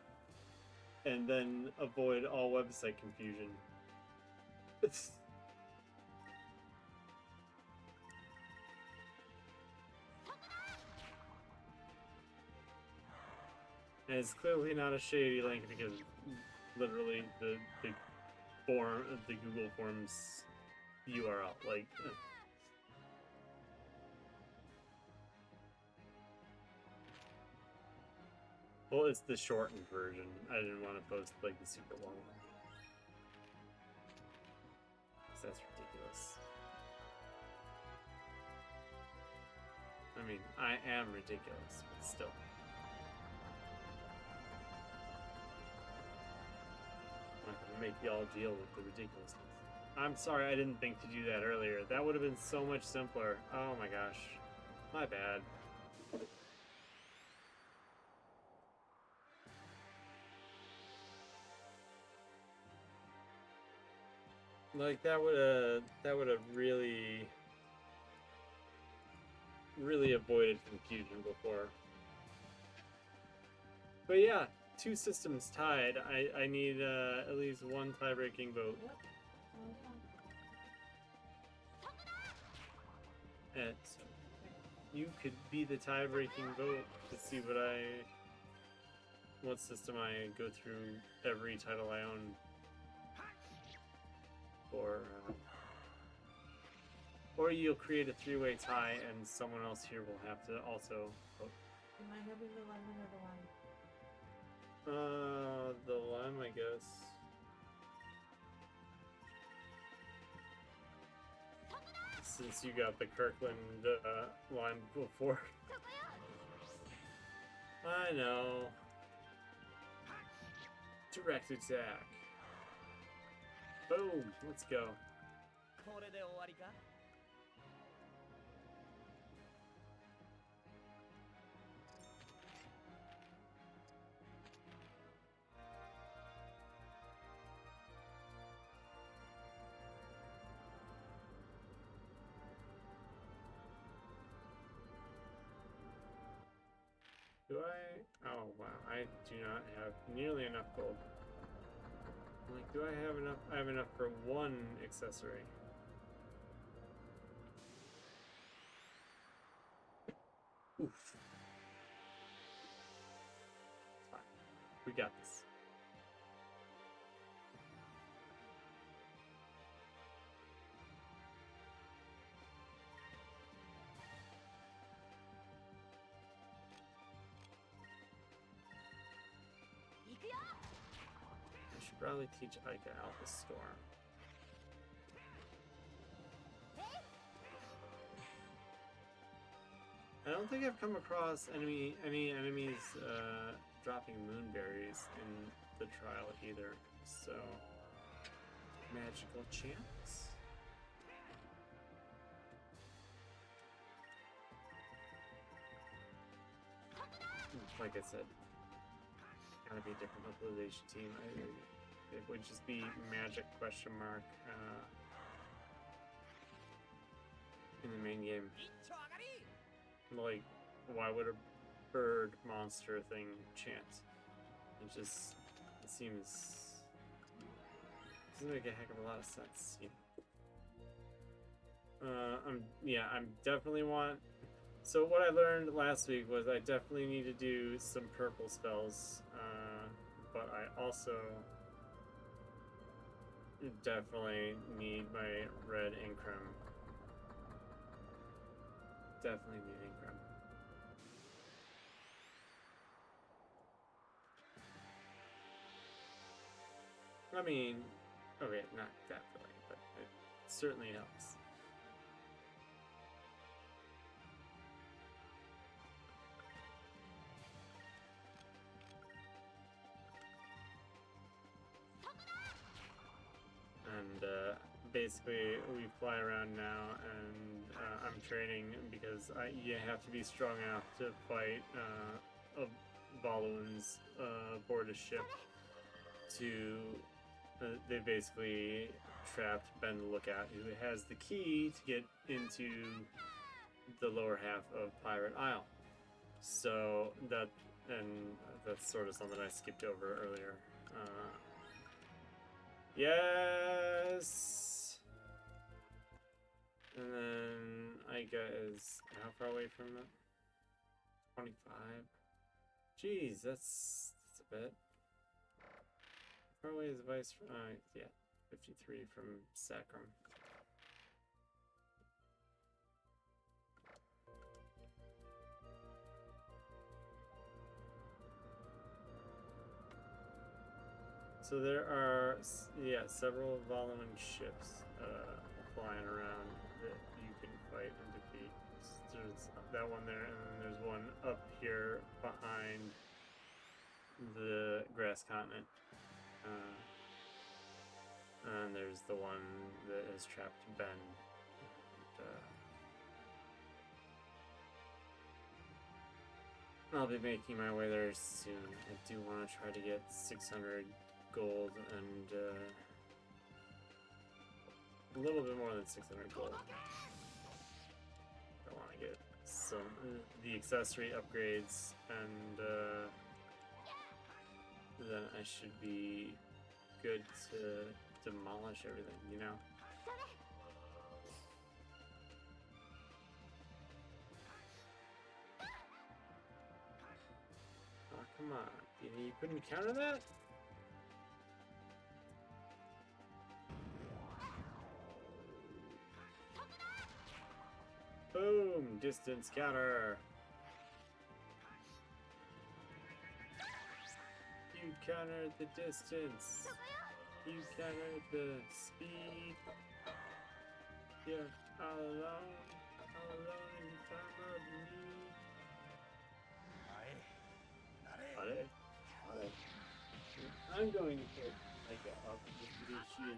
and then avoid all website confusion. And it's clearly not a shady link because literally the Google Forms URL, like. Well, it's the shortened version. I didn't want to post like the super long one. That's ridiculous. I mean, I am ridiculous, but still. I'm not gonna make y'all deal with the ridiculousness. I'm sorry I didn't think to do that earlier. That would have been so much simpler. Oh my gosh. My bad. Like that would have really avoided confusion before. But yeah, 2 systems tied. I need at least one tie-breaking vote. And so you could be the tie-breaking vote to see what system I go through every title I own. Or you'll create a 3-way tie, and someone else here will have to also vote. Am I having the lemon or the lime? The lime, I guess. Since you got the Kirkland lime before. I know. Direct attack. Boom, let's go. Do I? Oh wow, I do not have nearly enough gold. I'm like, do I have enough? I have enough for one accessory. Oof. Fine. We got this. I should probably teach Ica Alpha Storm. I don't think I've come across any enemies dropping moonberries in the trial either. So, magical chance. Like I said, gotta be a different localization team. It would just be magic question mark in the main game. Like, why would a bird monster thing chant? It seems doesn't make a heck of a lot of sense, you know. I'm definitely want. So what I learned last week was I definitely need to do some purple spells, but I also definitely need my red Incrum. Definitely need Incrum. I mean, okay, not definitely, but it certainly helps. And basically, we fly around now, and I'm training because you have to be strong enough to fight balloons aboard a ship. They basically trapped Ben the Lookout, who has the key to get into the lower half of Pirate Isle. So that's sort of something I skipped over earlier. Yes. And then Ica is how far away from it? 25. Jeez, that's a bit. How far away is Vice from? Yeah, 53 from Sacrum. So there are, several Volumen ships flying around that you can fight and defeat. There's that one there, and then there's one up here behind the Grass Continent. And there's the one that has trapped Ben. I'll be making my way there soon. I do want to try to get 600 gold and a little bit more than 600 gold. I want to get some the accessory upgrades, and then I should be good to demolish everything, you know? Oh, come on. You couldn't counter that? Boom! Distance counter! You countered the distance! You countered the speed! You're all alone in time of need. I'm going to put Ica up because she is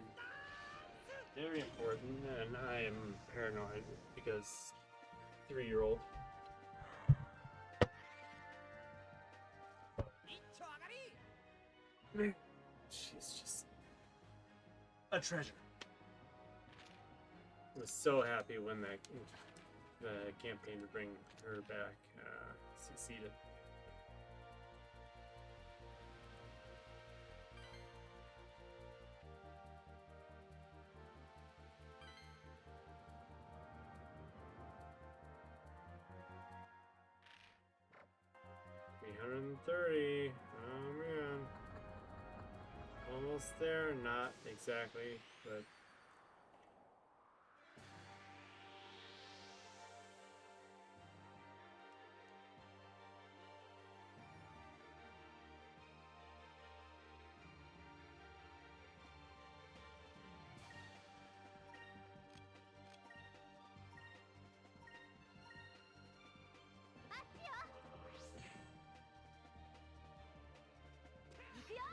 very important, and I am paranoid because 3-year-old. She's just a treasure. I was so happy when the campaign to bring her back succeeded. 130. Oh man. Almost there. Not exactly, but.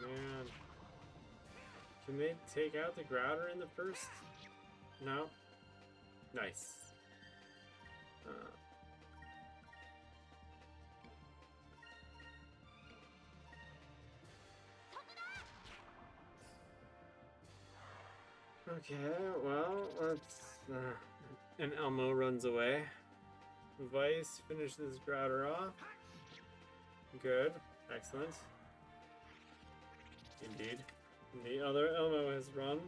Man. Can they take out the Grouter in the first? No? Nice. Okay, well, let's... and Elmo runs away. Vice finishes Grouter off. Good. Excellent. Indeed. The other Elmo has run.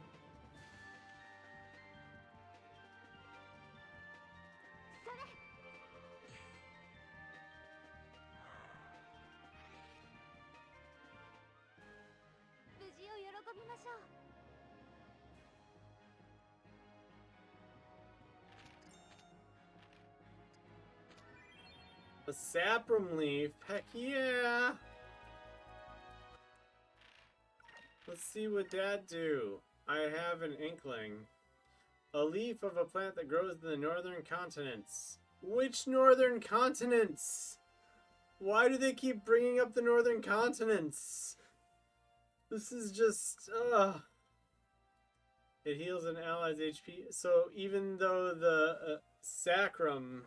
A Saprum leaf? Heck yeah! Let's see what that do. I have an inkling. A leaf of a plant that grows in the northern continents. Which northern continents? Why do they keep bringing up the northern continents? This is just, It heals an ally's HP. So even though the Sacrum...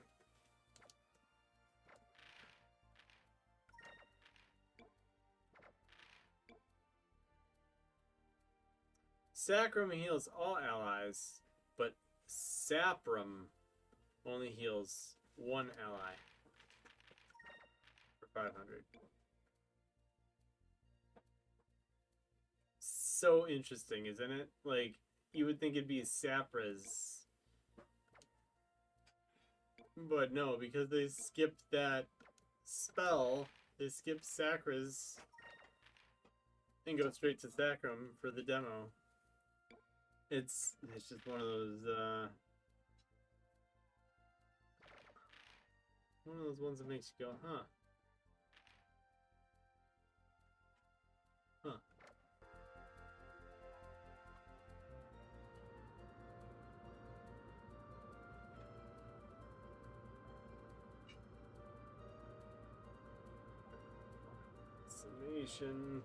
Sacrum heals all allies, but Saprum only heals one ally for 500. So interesting, isn't it? Like, you would think it'd be Sapra's. But no, because they skipped that spell, they skipped Sakra's and go straight to Sacrum for the demo. It's just one of those ones that makes you go, huh? Huh. Summation.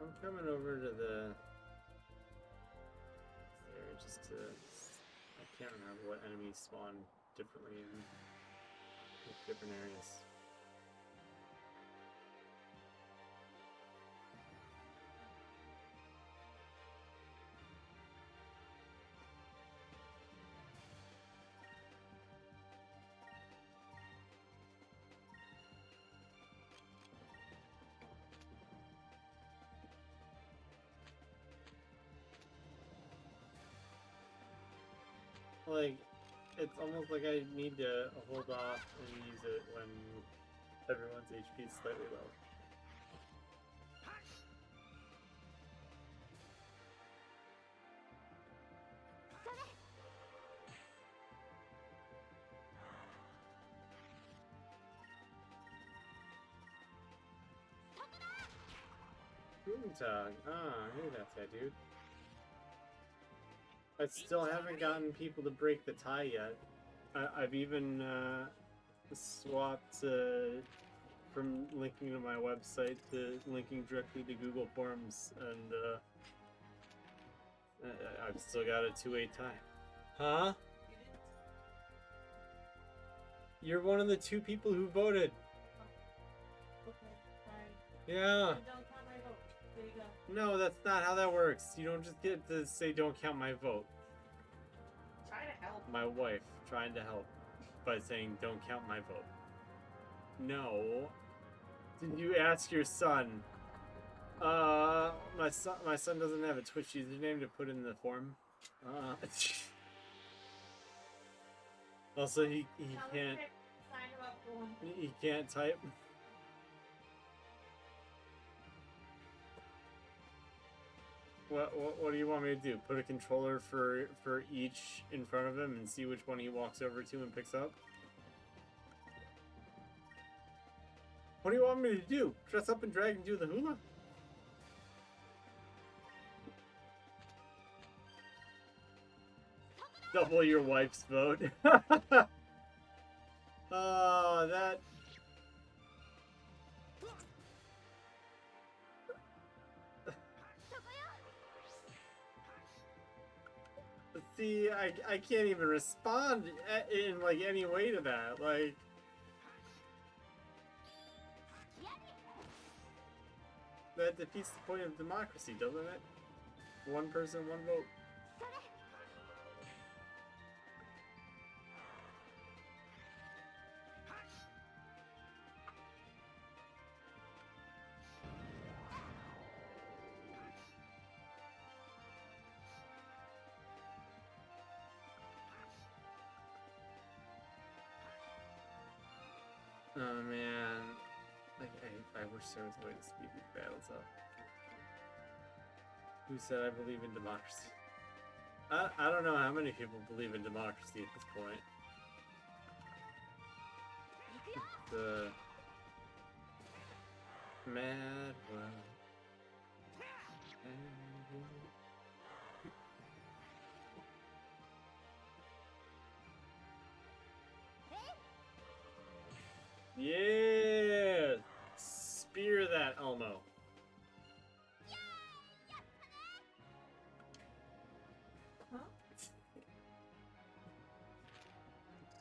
I'm coming over to the there just to I can't remember what enemies spawn differently in different areas. Like, it's almost like I need to hold off and use it when everyone's HP is slightly low. Guten Tag. Ah, hey, that's that dude. I still haven't gotten people to break the tie yet. I've even swapped from linking to my website to linking directly to Google Forms, and I've still got a 2-way tie. Huh? You're one of the 2 people who voted. Okay, sorry. Yeah. Don't count my vote. There you go. No, that's not how that works. You don't just get to say don't count my vote. Try to help. My wife trying to help by saying don't count my vote. No. Did you ask your son? My son doesn't have a Twitch username to put in the form. Also he can't Sign him up for one. he can't type. What do you want me to do? Put a controller for each in front of him and see which one he walks over to and picks up? What do you want me to do? Dress up and drag and do the hula? Double your wife's vote. Oh, that... See, I can't even respond in, like, any way to that. Like... That defeats the point of democracy, doesn't it? One person, one vote. Oh man, like I wish there was a way to speed these battles up. Who said I believe in democracy? I don't know how many people believe in democracy at this point. The mad world. Yeah! Spear that Elmo. Huh?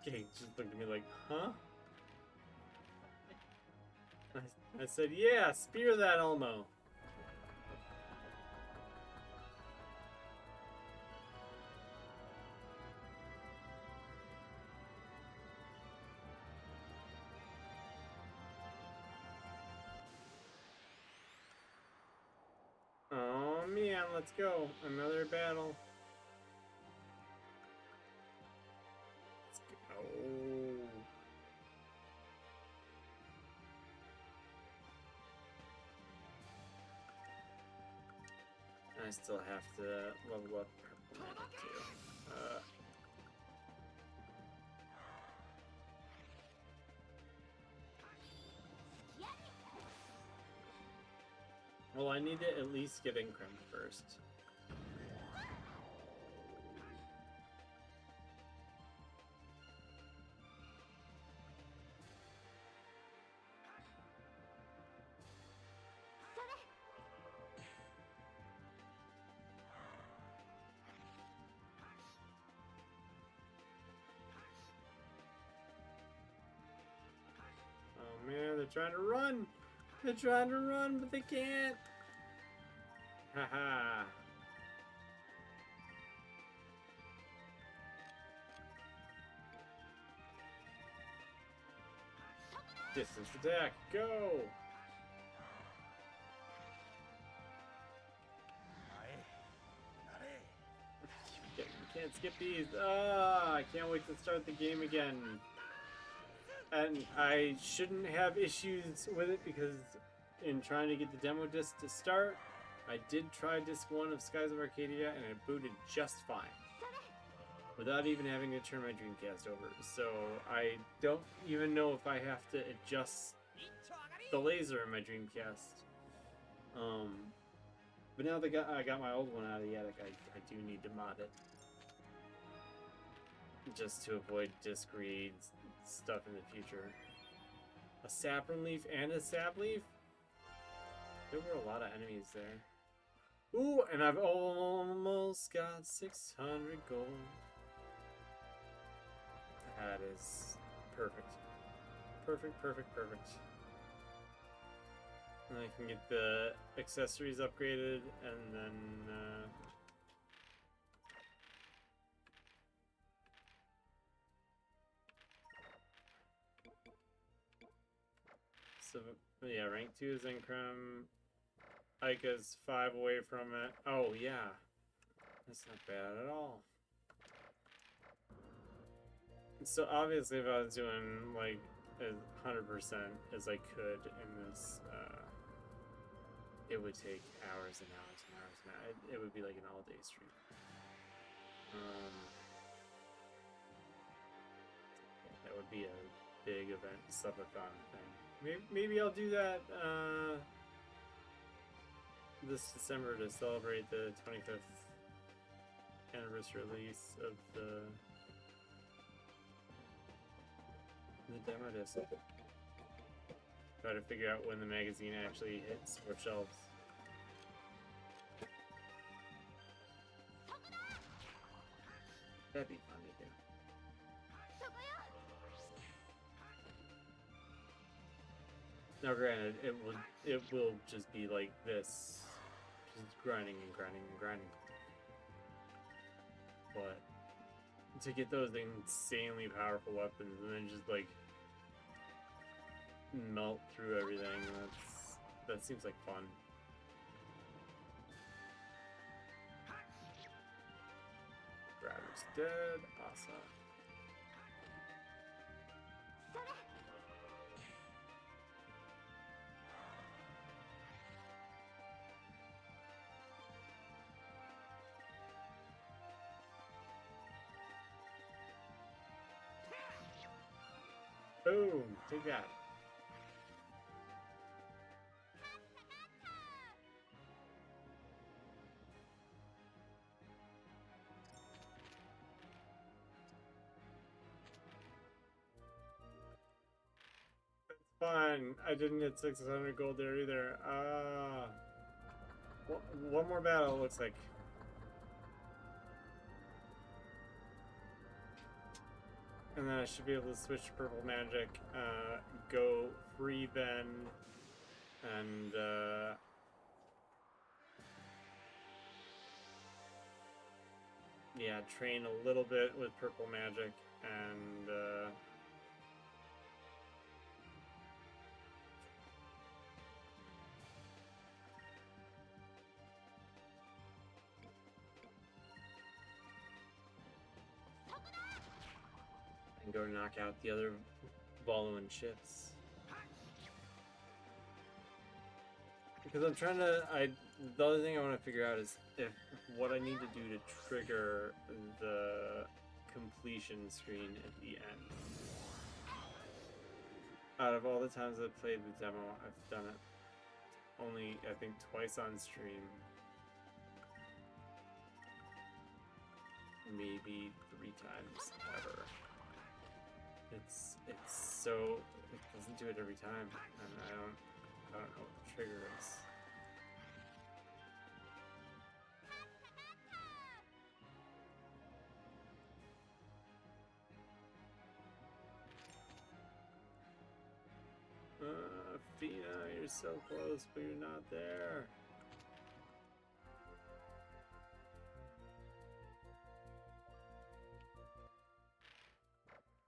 Kate just looked at me like, huh? I said, yeah, spear that Elmo. Oh man, let's go. Another battle. Let's go. I still have to level up too. Well, I need to at least get Increm first. Oh man, they're trying to run! They're trying to run, but they can't! Haha. Distance attack, go! You can't skip these. Ah, I can't wait to start the game again. And I shouldn't have issues with it because in trying to get the demo disc to start, I did try disc 1 of Skies of Arcadia and it booted just fine. Without even having to turn my Dreamcast over. So I don't even know if I have to adjust the laser in my Dreamcast. But now that I got my old one out of the attic, I do need to mod it. Just to avoid disc reads stuff in the future. A saffron leaf and a sap leaf? There were a lot of enemies there. Ooh, and I've almost got 600 gold. That is perfect. Perfect, perfect, perfect. And I can get the accessories upgraded and then so yeah, rank 2 is Increm. Ika's 5 away from it. Oh yeah. That's not bad at all. So obviously if I was doing like as 100% as I could in this it would take hours and hours and hours and hours. It would be like an all-day stream. That would be a big event, subathon thing. Maybe I'll do that this December to celebrate the 25th anniversary release of the demo disc. Try to figure out when the magazine actually hits our shelves. That'd be fun to do. Now, granted, it will just be like this, just grinding and grinding and grinding. But to get those insanely powerful weapons and then just like melt through everything, that seems like fun. Grabber's dead. Awesome. Boom! Take that. Fine. I didn't get 600 gold there either. One more battle, it looks like. And then I should be able to switch to purple magic, go free Ben, and yeah, train a little bit with purple magic, and go knock out the other Ballin ships. Because I'm trying to, the other thing I want to figure out is if what I need to do to trigger the completion screen at the end. Out of all the times I've played the demo, I've done it only, I think, twice on stream. Maybe 3 times ever. It's so, it doesn't do it every time, and I don't know what the trigger is. Fina, you're so close, but you're not there.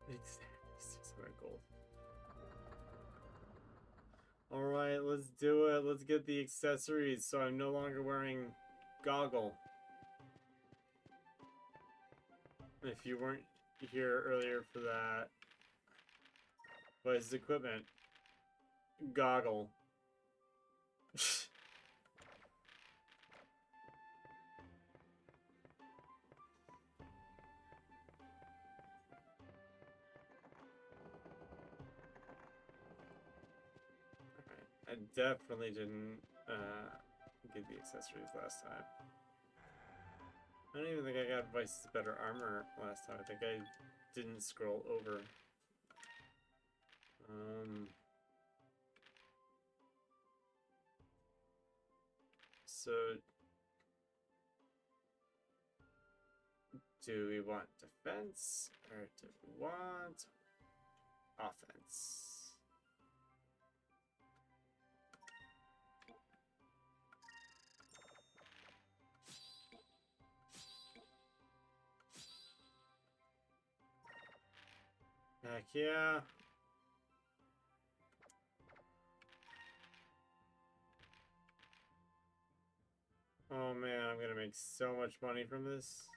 It's 600 gold. Alright, let's do it. Let's get the accessories so I'm no longer wearing goggle. If you weren't here earlier for that, but it's equipment. Goggle. I definitely didn't get the accessories last time. I don't even think I got Vice's better armor last time. I think I didn't scroll over. So do we want defense or do we want offense? Heck yeah. Oh man, I'm gonna make so much money from this.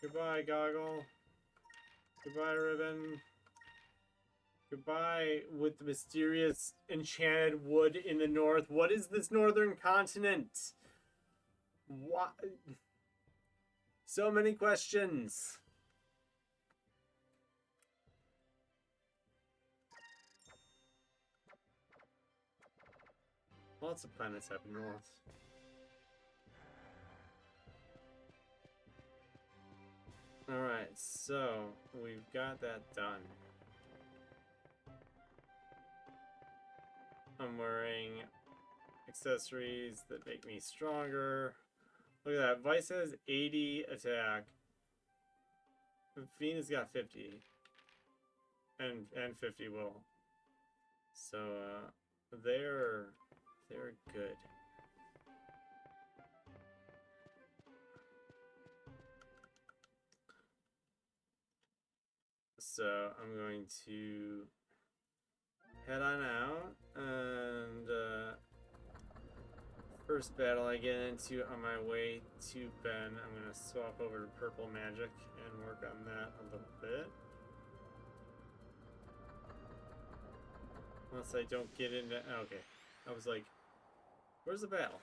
Goodbye, Goggle. Goodbye, Ribbon. Goodbye with the mysterious enchanted wood in the north. What is this northern continent? What? So many questions. Lots of planets up north. Alright, so we've got that done. I'm wearing accessories that make me stronger. Look at that. Vice has 80 attack. Venus got 50. And 50 will. So they're good. So I'm going to head on out, and first battle I get into on my way to Ben, I'm going to swap over to Purple Magic and work on that a little bit. Unless I don't get into... Okay. I was like, where's the battle?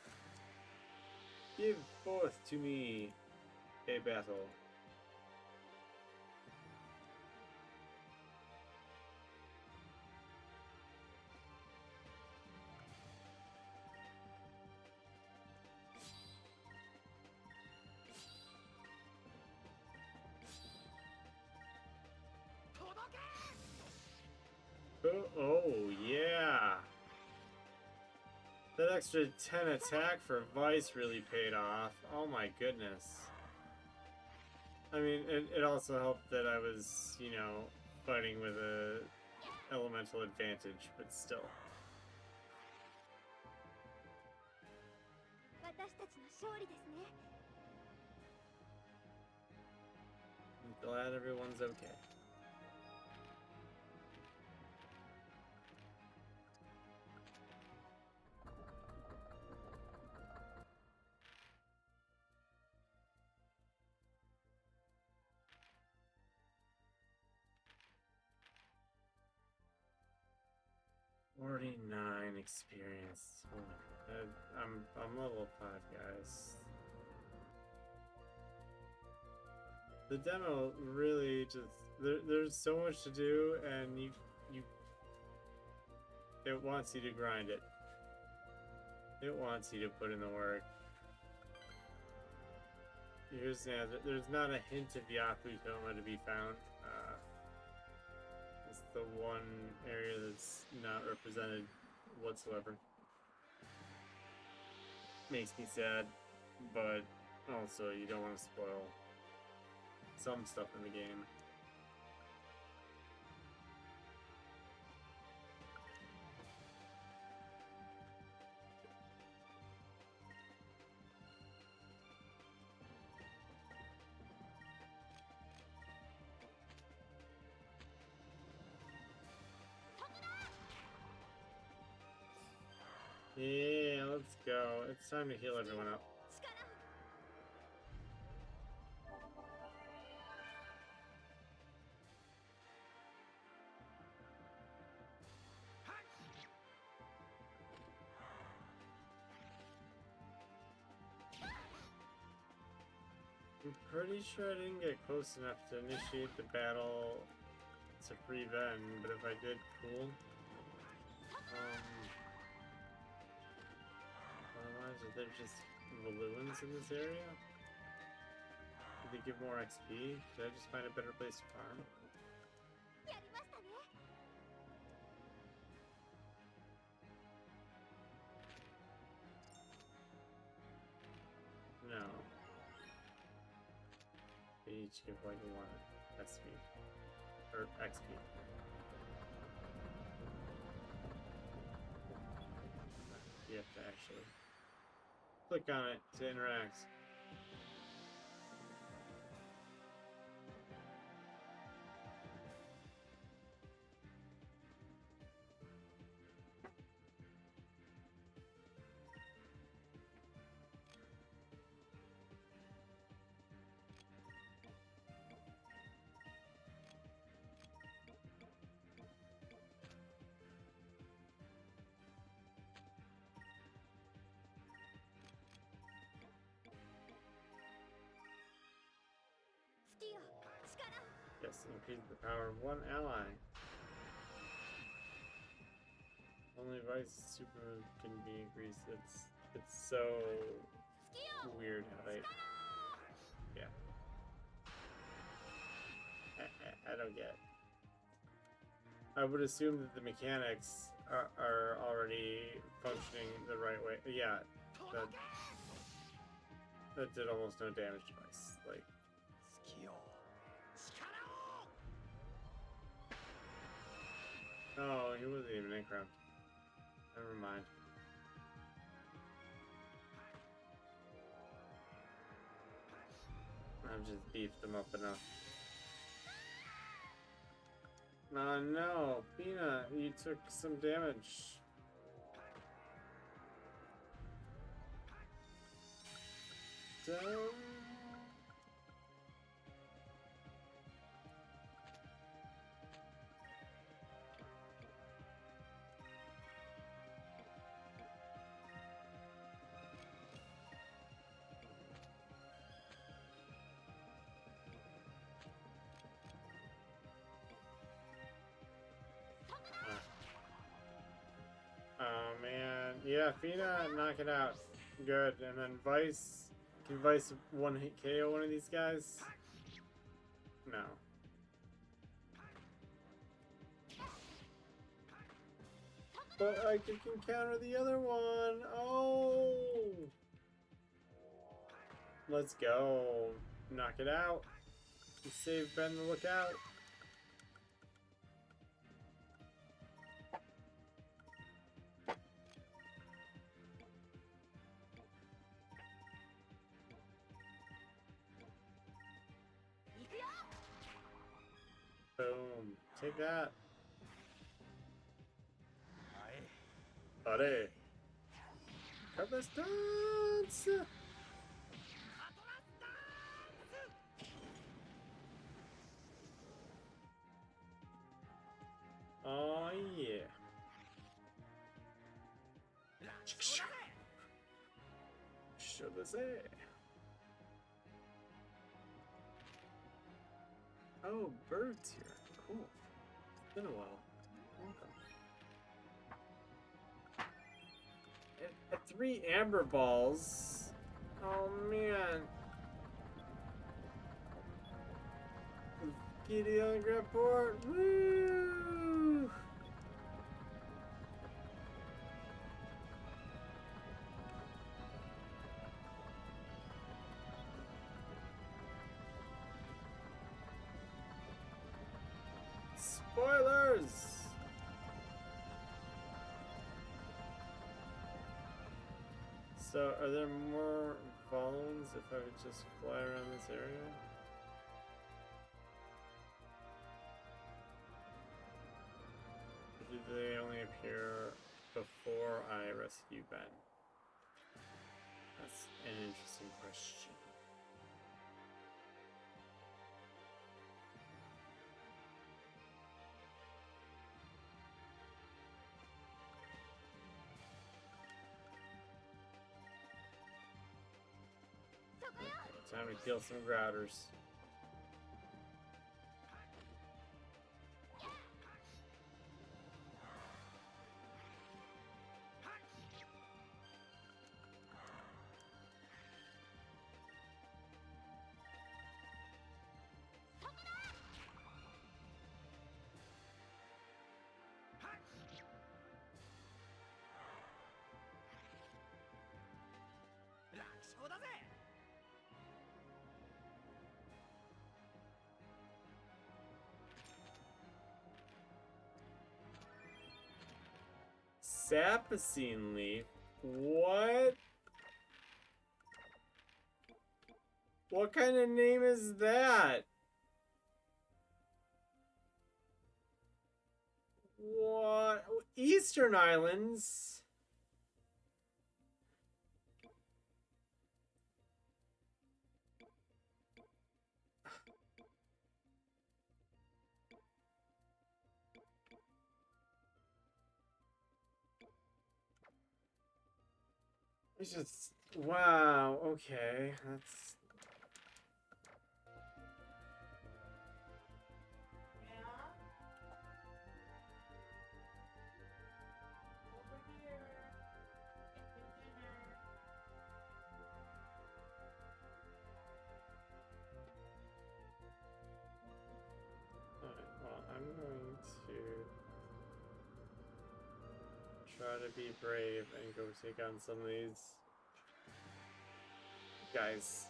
Give forth to me a battle. Oh, yeah. That extra 10 attack for Vice really paid off. Oh my goodness. I mean, it also helped that I was, you know, fighting with a elemental advantage, but still. I'm glad everyone's okay. $49 experience. I'm level 5, guys. The demo really just there's so much to do, and it wants you to grind it. It wants you to put in the work. Here's there's not a hint of Yakutoma to be found. It's the one area that's not represented whatsoever. Makes me sad, but also you don't want to spoil some stuff in the game. Yeah, let's go. It's time to heal everyone up. I'm pretty sure I didn't get close enough to initiate the battle to free Ben, but if I did, cool. Otherwise, are there just balloons in this area? Did they give more XP? Did I just find a better place to farm? No. They each give like 1 XP. Or XP. You have to actually click on it to interact. Yes, increase the power of one ally. Only Vice super move can be increased. It's so weird how they. Yeah. I don't get it. I would assume that the mechanics are already functioning the right way. Yeah, that did almost no damage to Vice. Like. Oh, he wasn't even in crowd. Never mind. I've just beefed them up enough. Oh no, Peanut, you took some damage. Dumb. Oh man, yeah, Fina, knock it out. Good, and then Vice, can Vice one hit KO one of these guys? No. But I can counter the other one. Oh, let's go. Knock it out. Save Ben the Lookout. Boom. Take that. Buddy. Cut this dance. Oh yeah. Should I say? Oh, Bird's here. Cool. It's been a while. Welcome. At 3 amber balls. Oh man. Kitty on grab port. Woo! Spoilers! So, are there more Volans if I would just fly around this area? Or do they only appear before I rescue Ben? That's an interesting question. Time to kill some grouters. Sapacine leaf? What? What kind of name is that? What? Eastern Islands? It's just, wow, okay, that's... try to be brave and go take on some of these guys.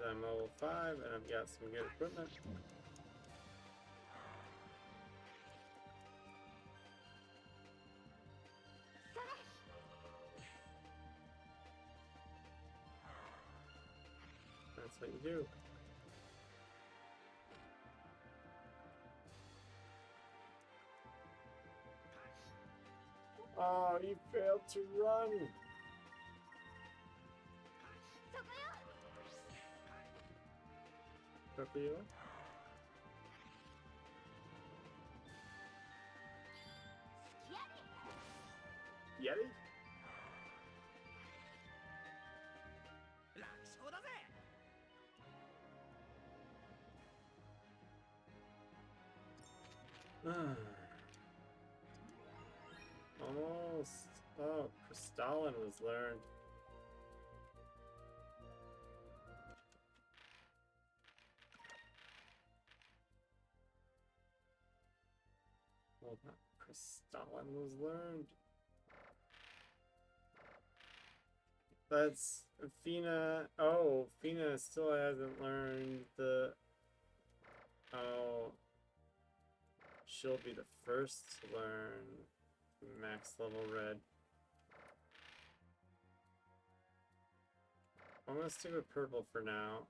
I'm level 5 and I've got some good equipment. That's what you do. Oh, you failed to run! Tokuyo? Yeti? Almost. Oh, Crystalline was learned. Well, not Crystalline was learned. That's Fina. Oh, Fina still hasn't learned the. Oh. She'll be the first to learn max level red. I'm gonna stick with purple for now,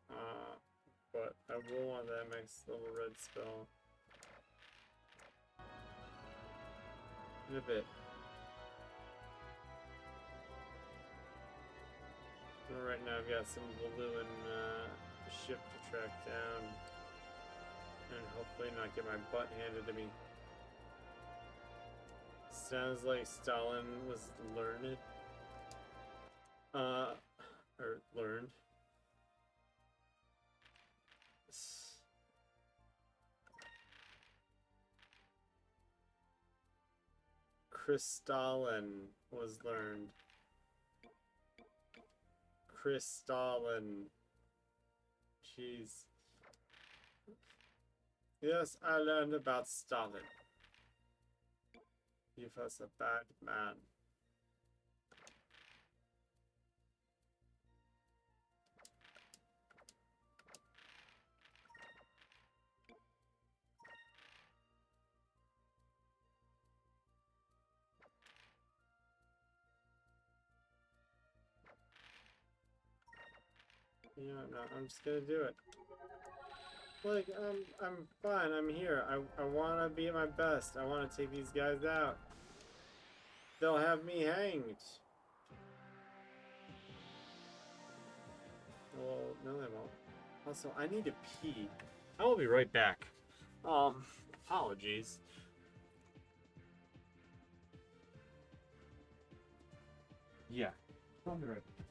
but I will want that max level red spell in a bit. Right now I've got some blue and ship to track down and hopefully not get my butt handed to me. Sounds like Stalin was learned. Or learned. Crystalline was learned. Crystalline. Jeez. Yes, I learned about Stalin. He was a bad man. You know, no, I'm just gonna do it. Like, I'm fine. I'm here. I want to be at my best. I want to take these guys out. They'll have me hanged. Well, no, they won't. Also, I need to pee. I will be right back. Apologies. Yeah. I'll be right back.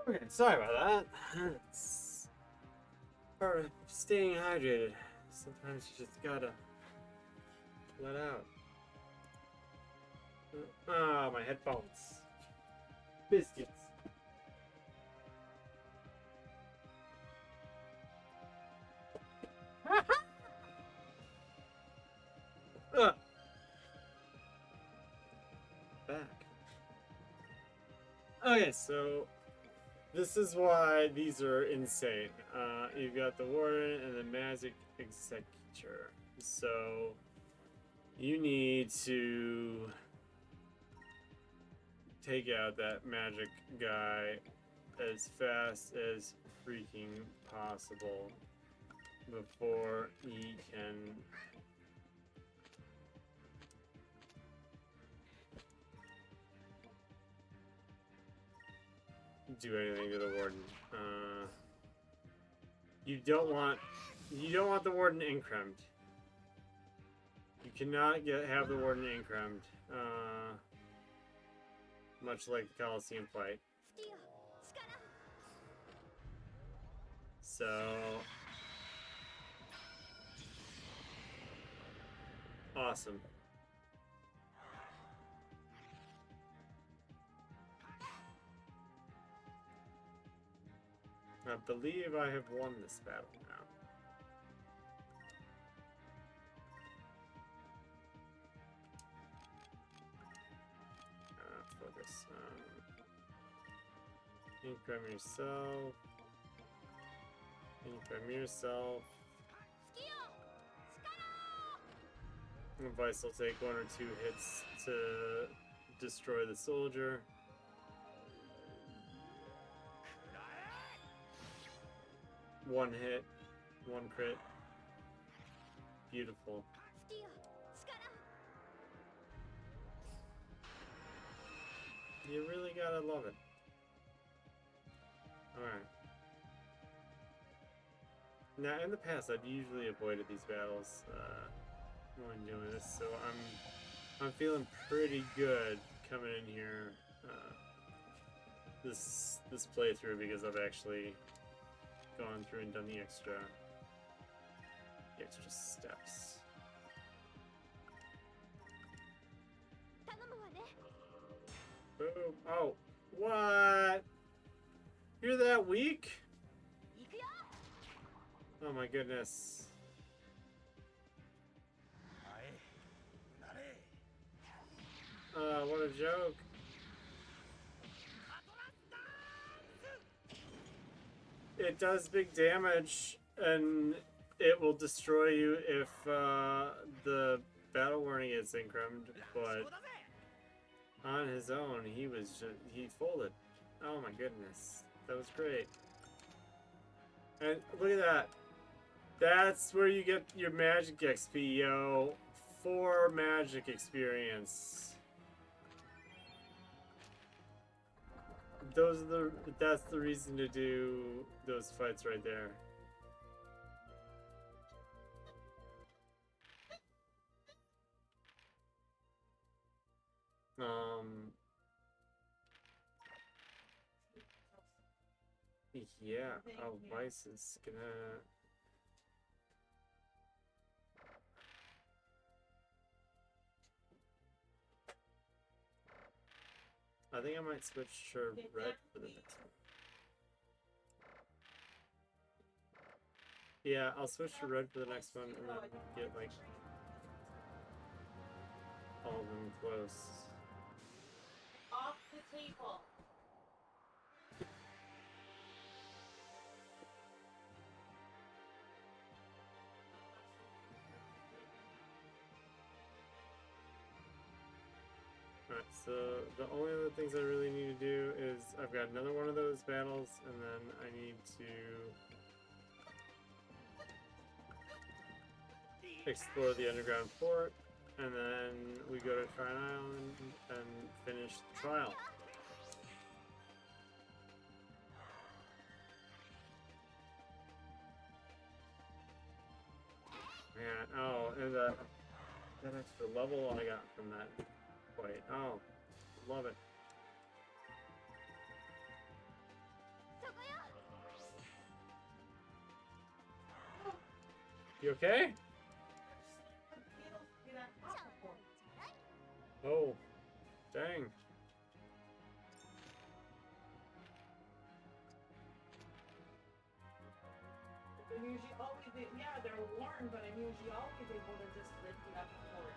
Okay, sorry about that. It's part of staying hydrated. Sometimes you just gotta let out. Ah, my headphones. Biscuits. Okay, so this is why these are insane. You've got the warden and the magic executor. So you need to take out that magic guy as fast as freaking possible before he can do anything to the warden. You don't want the warden incremed. You cannot have the warden incremed. Much like the Coliseum fight. So awesome. I believe I have won this battle now. Focus. Increment yourself. Increment yourself. Vice will take 1 or 2 hits to destroy the soldier. One hit, 1 crit. Beautiful. You really gotta love it. Alright. Now, in the past, I've usually avoided these battles when doing this, so I'm feeling pretty good coming in here this playthrough because I've actually gone through and done the extra steps. Boom. Oh, what? You're that weak? Oh my goodness. What a joke. It does big damage, and it will destroy you if the battle warning is incremented, but on his own, he folded. Oh my goodness. That was great. And look at that. That's where you get your magic XP, yo. 4 magic experience. That's the reason to do those fights right there. Yeah, oh, Vice is gonna... I think I might switch to red for the next one. Yeah, I'll switch to red for the next one, and then get, like, all of them close. Off the table. Alright, so the only other things I really need to do is I've got another one of those battles, and then I need to explore the underground fort, and then we go to Shrine Island and finish the trial. Man, oh, and that extra level I got from that fight. Oh, love it. You okay? Oh, dang. They're usually always, yeah, they're worn, but I'm usually always able to just lift it up and forward.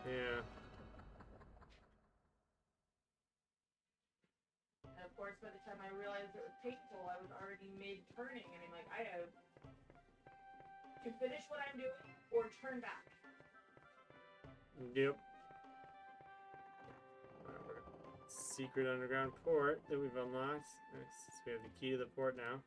Yeah. course, by the time I realized it was painful, I was already mid-turning, and I'm like, I have to finish what I'm doing or turn back. Yep. Secret underground port that we've unlocked. Nice. So we have the key to the port now.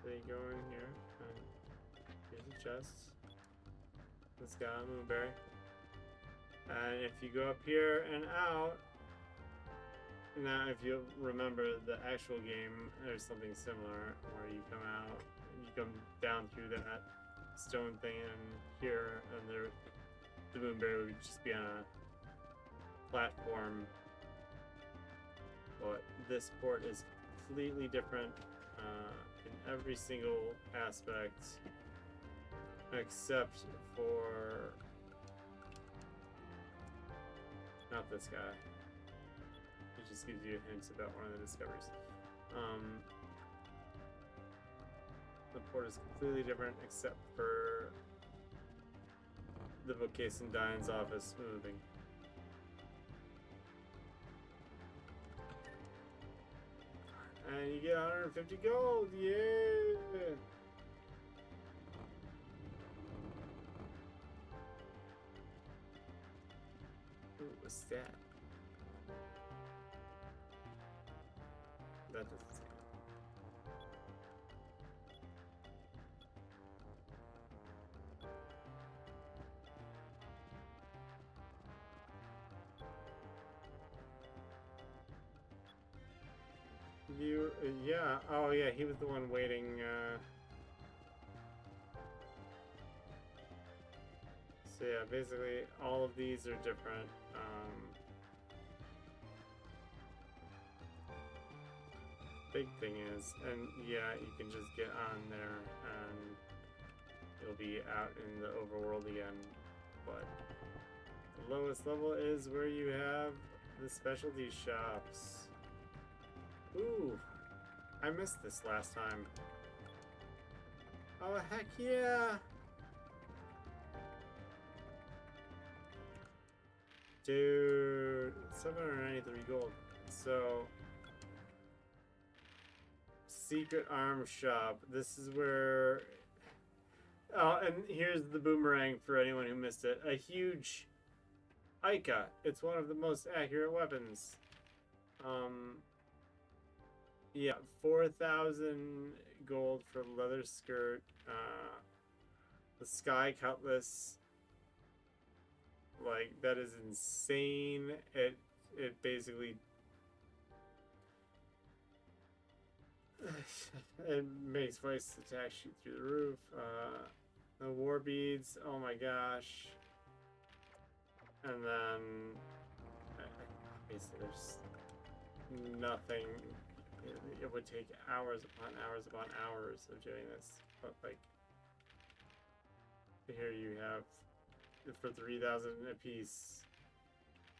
So you go in here, and here's a chest. Let's go on Moonberry. And if you go up here and out, now if you remember the actual game, there's something similar where you come out, you come down through that stone thing and here, and there, the Moonberry would just be on a platform. But this port is completely different in every single aspect, except for not this guy. It just gives you hints about one of the discoveries. The port is completely different except for the bookcase in Diane's office moving. And you get 150 gold, yeah! Ooh, what's that? That doesn't say. You, yeah, oh yeah, he was the one waiting, so yeah, basically all of these are different, big thing is, and yeah, you can just get on there and you'll be out in the overworld again, but the lowest level is where you have the specialty shops. Ooh, I missed this last time. Oh, heck yeah! Dude, 793 gold. So, secret arms shop. This is where... Oh, and here's the boomerang for anyone who missed it. A huge Ica. It's one of the most accurate weapons. Yeah, 4,000 gold for leather skirt. The sky cutlass, like, that is insane. It basically it makes voice attacks shoot through the roof. The war beads, oh my gosh. And then basically there's nothing. It would take hours upon hours of doing this, but like here you have for 3,000 apiece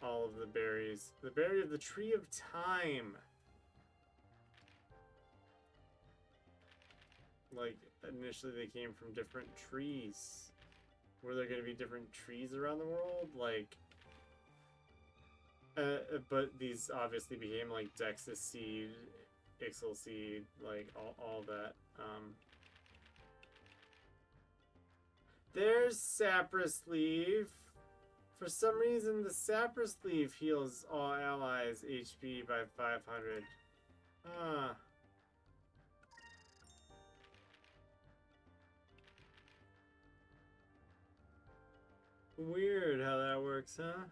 all of the berries. The berry of the tree of time. Like initially they came from different trees. Were there going to be different trees around the world? Like but these obviously became like Dexys seed, Ixal seed, like all that. There's Saprous Leaf. For some reason, the Saprous Leaf heals all allies HP by 500. Ah. Weird how that works, huh?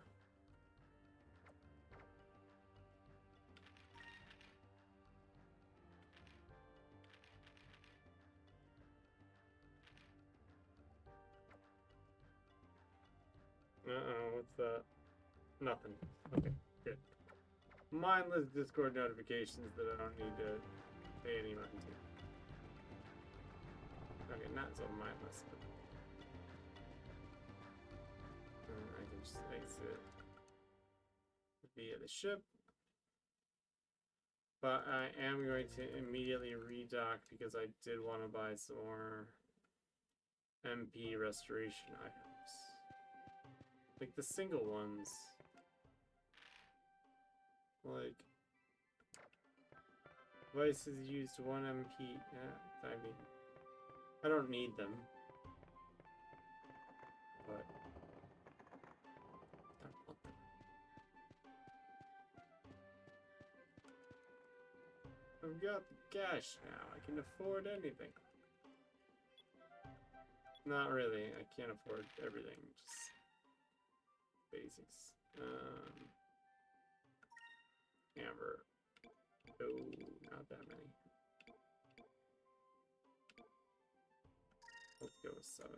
Uh-oh, what's that? Nothing. Okay, good. Mindless Discord notifications that I don't need to pay any mind to. Okay, not so mindless, but I can just exit via the ship. But I am going to immediately redock because I did want to buy some more MP restoration items. Like the single ones. Like, devices used 1 MP. I mean, I don't need them. But I want them. I've got the cash now. I can afford anything. Not really. I can't afford everything. Just basics. Amber. Oh, not that many. Let's go with 7.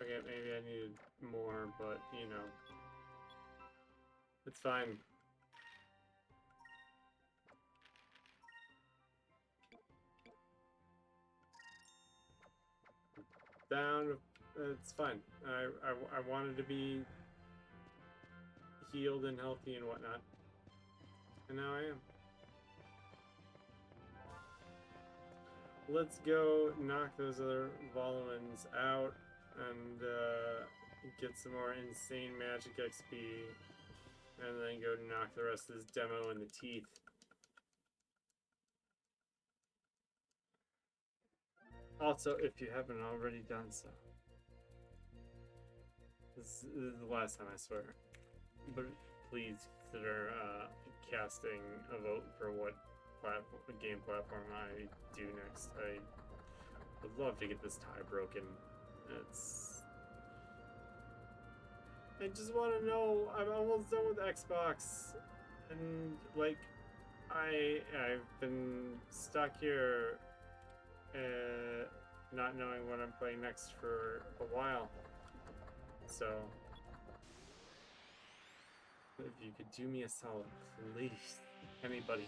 Okay, maybe I needed more, but you know, it's fine. Down, it's fine. I wanted to be healed and healthy and whatnot, and now I am. Let's go knock those other Volumens out and get some more insane magic XP, and then go knock the rest of this demo in the teeth. Also, if you haven't already done so, this is the last time I swear, but please consider casting a vote for what game platform I do next. I would love to get this tie broken. I just want to know. I'm almost done with Xbox, and like, I've been stuck here, not knowing what I'm playing next for a while. So, if you could do me a solid, please, anybody.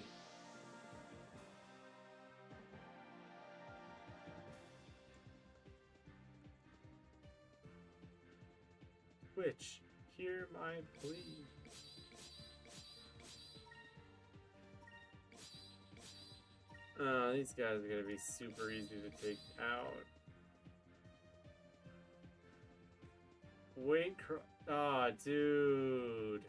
Twitch, hear my plea. These guys are gonna be super easy to take out. Wait, ah, dude.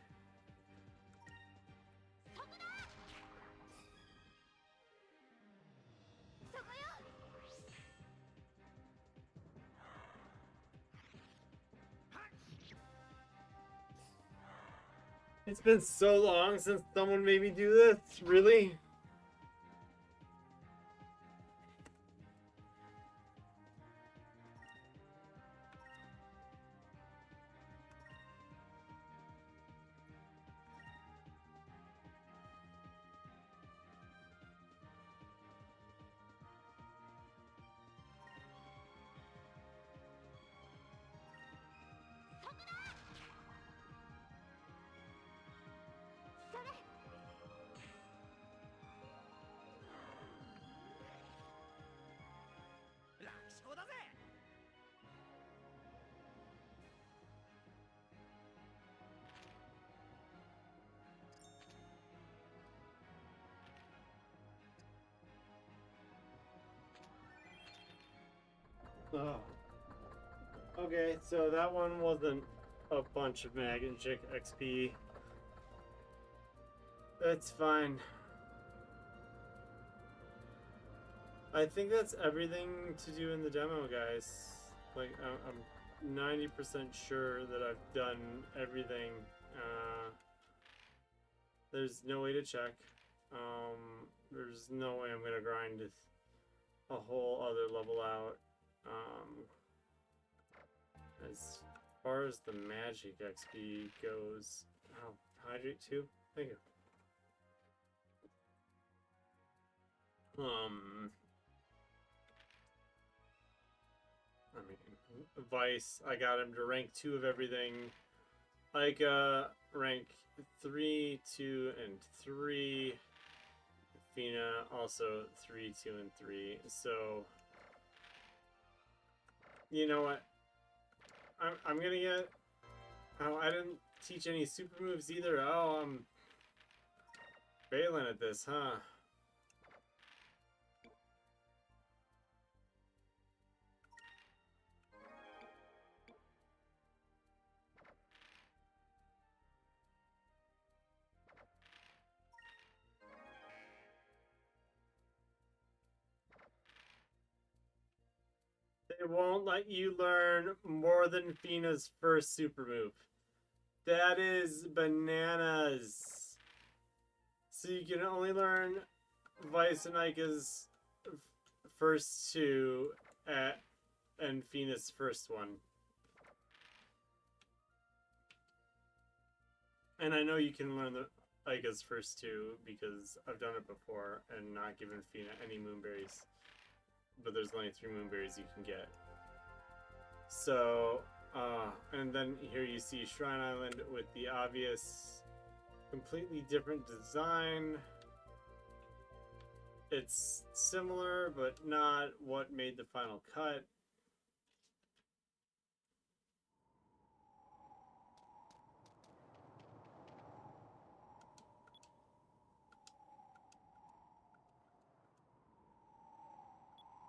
It's been so long since someone made me do this, really? Oh. Okay, so that one wasn't a bunch of magic XP. That's fine. I think that's everything to do in the demo, guys. Like, I'm 90% sure that I've done everything. There's no way to check. There's no way I'm gonna grind a whole other level out. As far as the magic XP goes, oh, hydrate too? Thank you. I mean, Vice, I got him to rank 2 of everything. Ica, rank 3, 2, and 3. Fina, also 3, 2, and 3. So, you know what? I'm gonna get... Oh, I didn't teach any super moves either. Oh, I'm failing at this, huh? They won't let you learn more than Fina's first super move. That is bananas. So you can only learn Vice and Ica's first 2 and Fina's first 1. And I know you can learn the Ica's first 2 because I've done it before and not given Fina any moonberries. But there's only 3 moonberries you can get. So, and then here you see Shrine Island with the obvious, completely different design. It's similar, but not what made the final cut.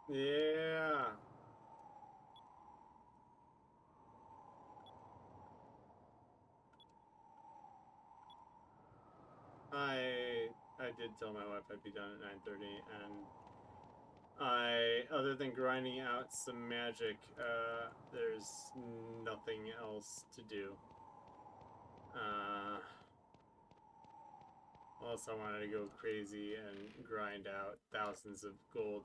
Yeah. I did tell my wife I'd be done at 9:30, and other than grinding out some magic, there's nothing else to do. Unless I wanted to go crazy and grind out thousands of gold.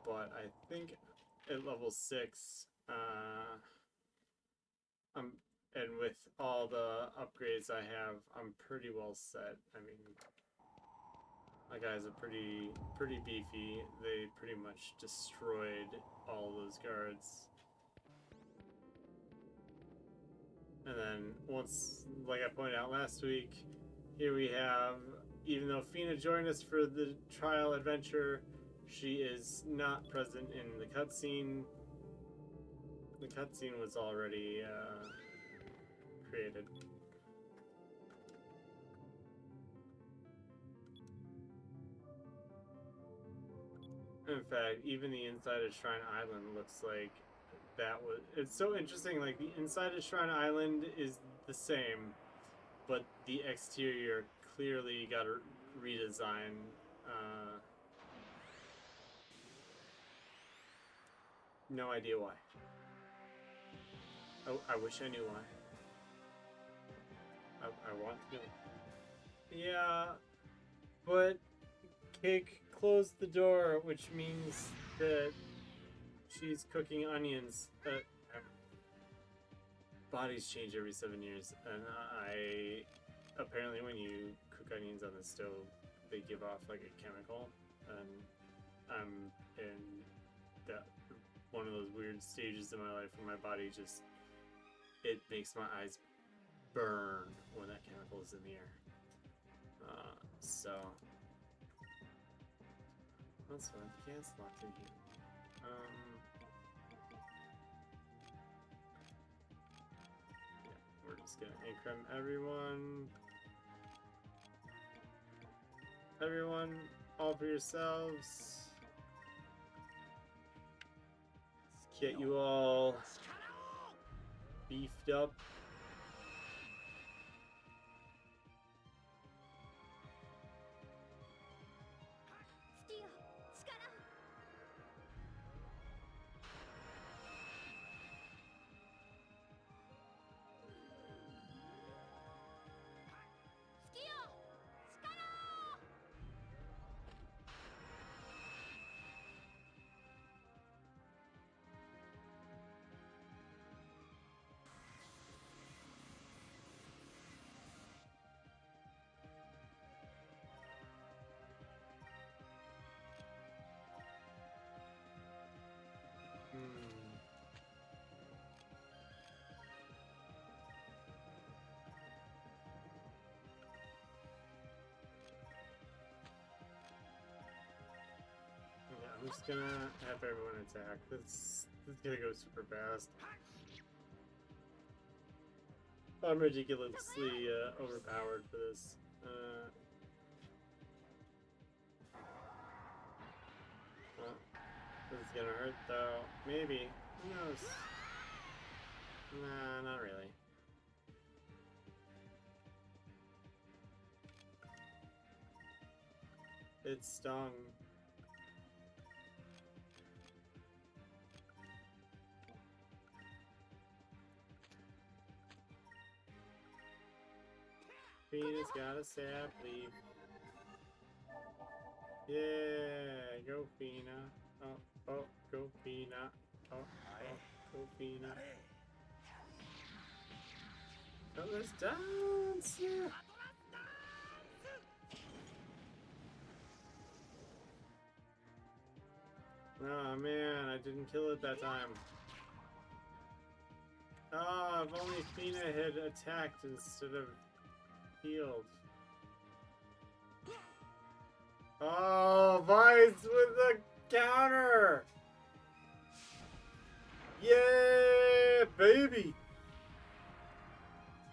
But I think at level 6, and with all the upgrades I have, I'm pretty well set. I mean, my guys are pretty beefy. They pretty much destroyed all those guards. And then once, like I pointed out last week, here we have, even though Fina joined us for the trial adventure, she is not present in the cutscene. The cutscene was already created. In fact, even the inside of Shrine Island looks like that was... It's so interesting, like the inside of Shrine Island is the same, but the exterior clearly got a redesign. No idea why. I wish I knew why. I want to know. Yeah, but Cake closed the door, which means that she's cooking onions. Bodies change every 7 years, and apparently when you cook onions on the stove, they give off like a chemical, and I'm in that one of those weird stages in my life where my body just, it makes my eyes burn when that chemical is in the air. So that's fine. The gas locked in here. Yeah, we're just gonna increment everyone. Everyone, all for yourselves. Let's get you all beefed up. just gonna have everyone attack. This is gonna go super fast. I'm ridiculously overpowered for this. This is gonna hurt though. Maybe. Who knows? Nah, not really. It stung. Fina's got a sap leaf. Yeah, go Fina. Oh, go Fina. Oh, go Fina. Oh, there's dance! Yeah. Oh man, I didn't kill it that time. Oh, if only Fina had attacked instead of healed. Oh, Vice with the counter! Yeah, baby!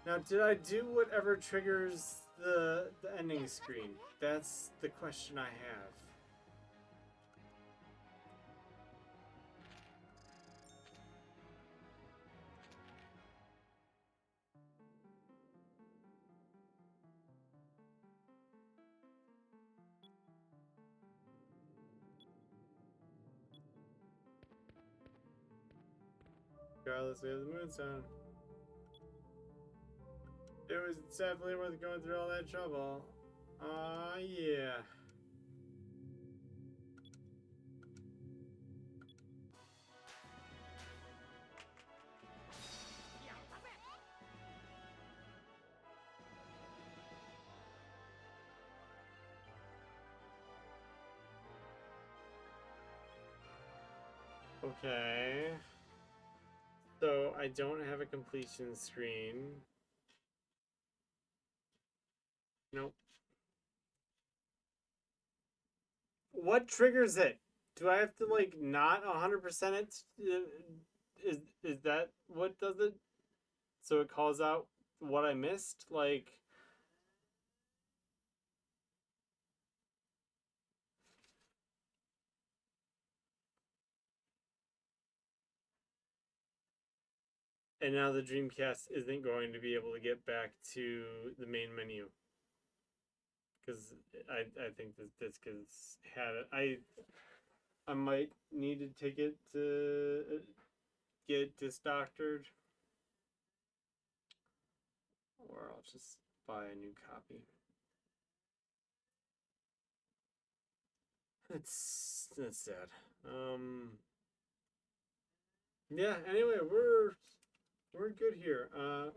Now, did I do whatever triggers the ending screen? That's the question I have. Regardless, we have the Moonstone. It was definitely worth going through all that trouble. Yeah. Okay. So I don't have a completion screen. Nope. What triggers it? Do I have to like not 100% it? Is that what does it? So it calls out what I missed? Like and now the Dreamcast isn't going to be able to get back to the main menu. Because I think this disc has had it. I might need to take it to get disdoctored, or I'll just buy a new copy. That's sad. Yeah. Anyway, we're good here.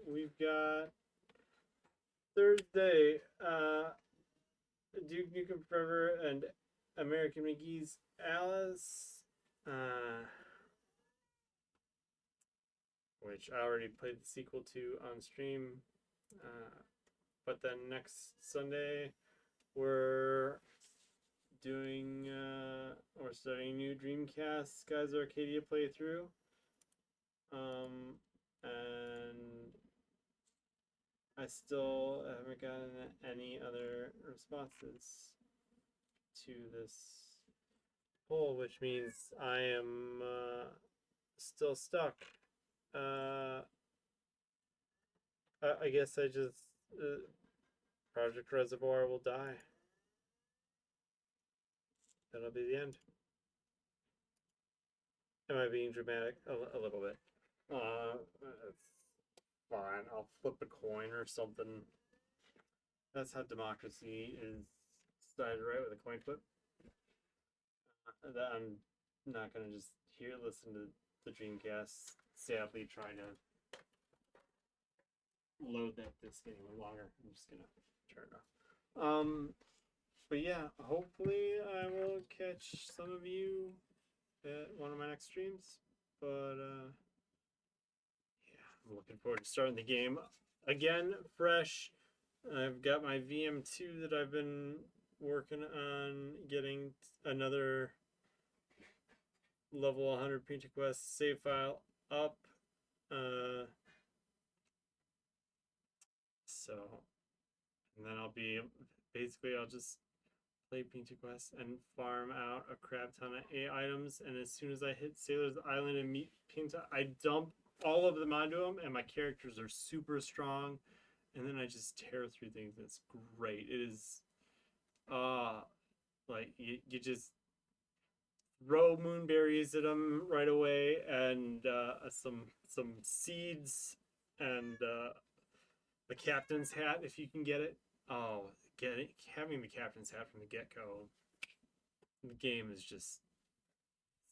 We've got Thursday. Duke Nukem Forever and American McGee's Alice. Which I already played the sequel to on stream. But then next Sunday, we're doing, we're starting a new Dreamcast Guys Arcadia playthrough. And I still haven't gotten any other responses to this poll, which means I am still stuck. I guess I just Project Reservoir will die. That'll be the end. Am I being dramatic? A little bit. That's fine. I'll flip a coin or something. That's how democracy is decided, right? With a coin flip. That I'm not gonna just listen to the Dreamcast sadly trying to load that disc any longer. I'm just gonna turn it off. But yeah, hopefully I will catch some of you at one of my next streams. But yeah, I'm looking forward to starting the game again, fresh. I've got my VM2 that I've been working on getting another level 100 Painter Quest save file up. So, and then I'll be basically I'll just play Painter Quest and farm out a crap ton of A items. And as soon as I hit Sailor's Island and meet Pinta, I dump all of them onto them, and my characters are super strong. And then I just tear through things. It's great. It is, like you just throw moonberries at them right away, and some seeds, and the captain's hat if you can get it. Oh, having the captain's hat from the get-go. The game is just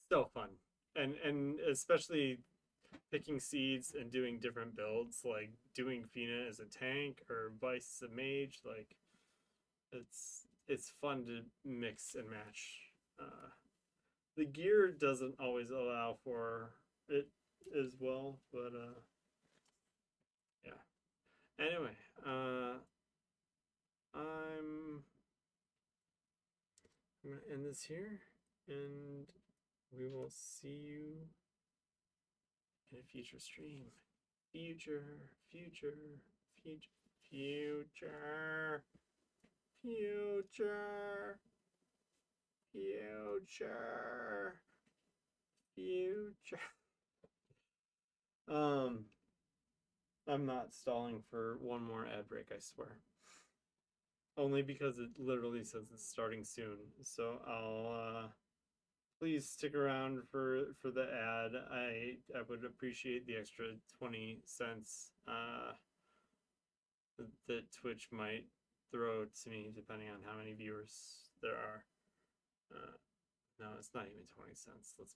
so fun, and especially picking seeds and doing different builds, like doing Fina as a tank or Vice as a mage. Like it's fun to mix and match. The gear doesn't always allow for it as well, but yeah. Anyway, I'm gonna end this here, and we will see you in a future stream. Future, future, future, future, future, future, future. I'm not stalling for one more ad break, I swear. Only because it literally says it's starting soon. So I'll please stick around for the ad. I would appreciate the extra 20 cents that Twitch might throw to me, depending on how many viewers there are. No, it's not even 20 cents. Let's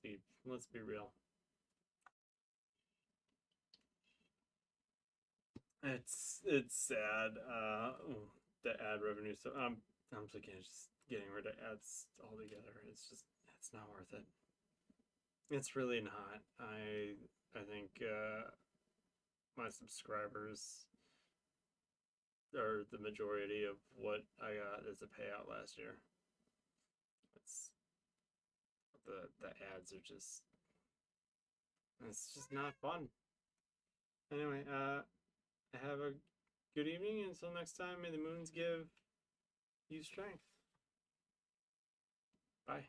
be real. It's sad. The ad revenue. So I'm thinking of just getting rid of ads altogether. It's not worth it. It's really not. I think my subscribers are the majority of what I got as a payout last year. It's the ads are just, it's just not fun. Anyway, have a good evening. Until next time, may the moons give you strength. Bye.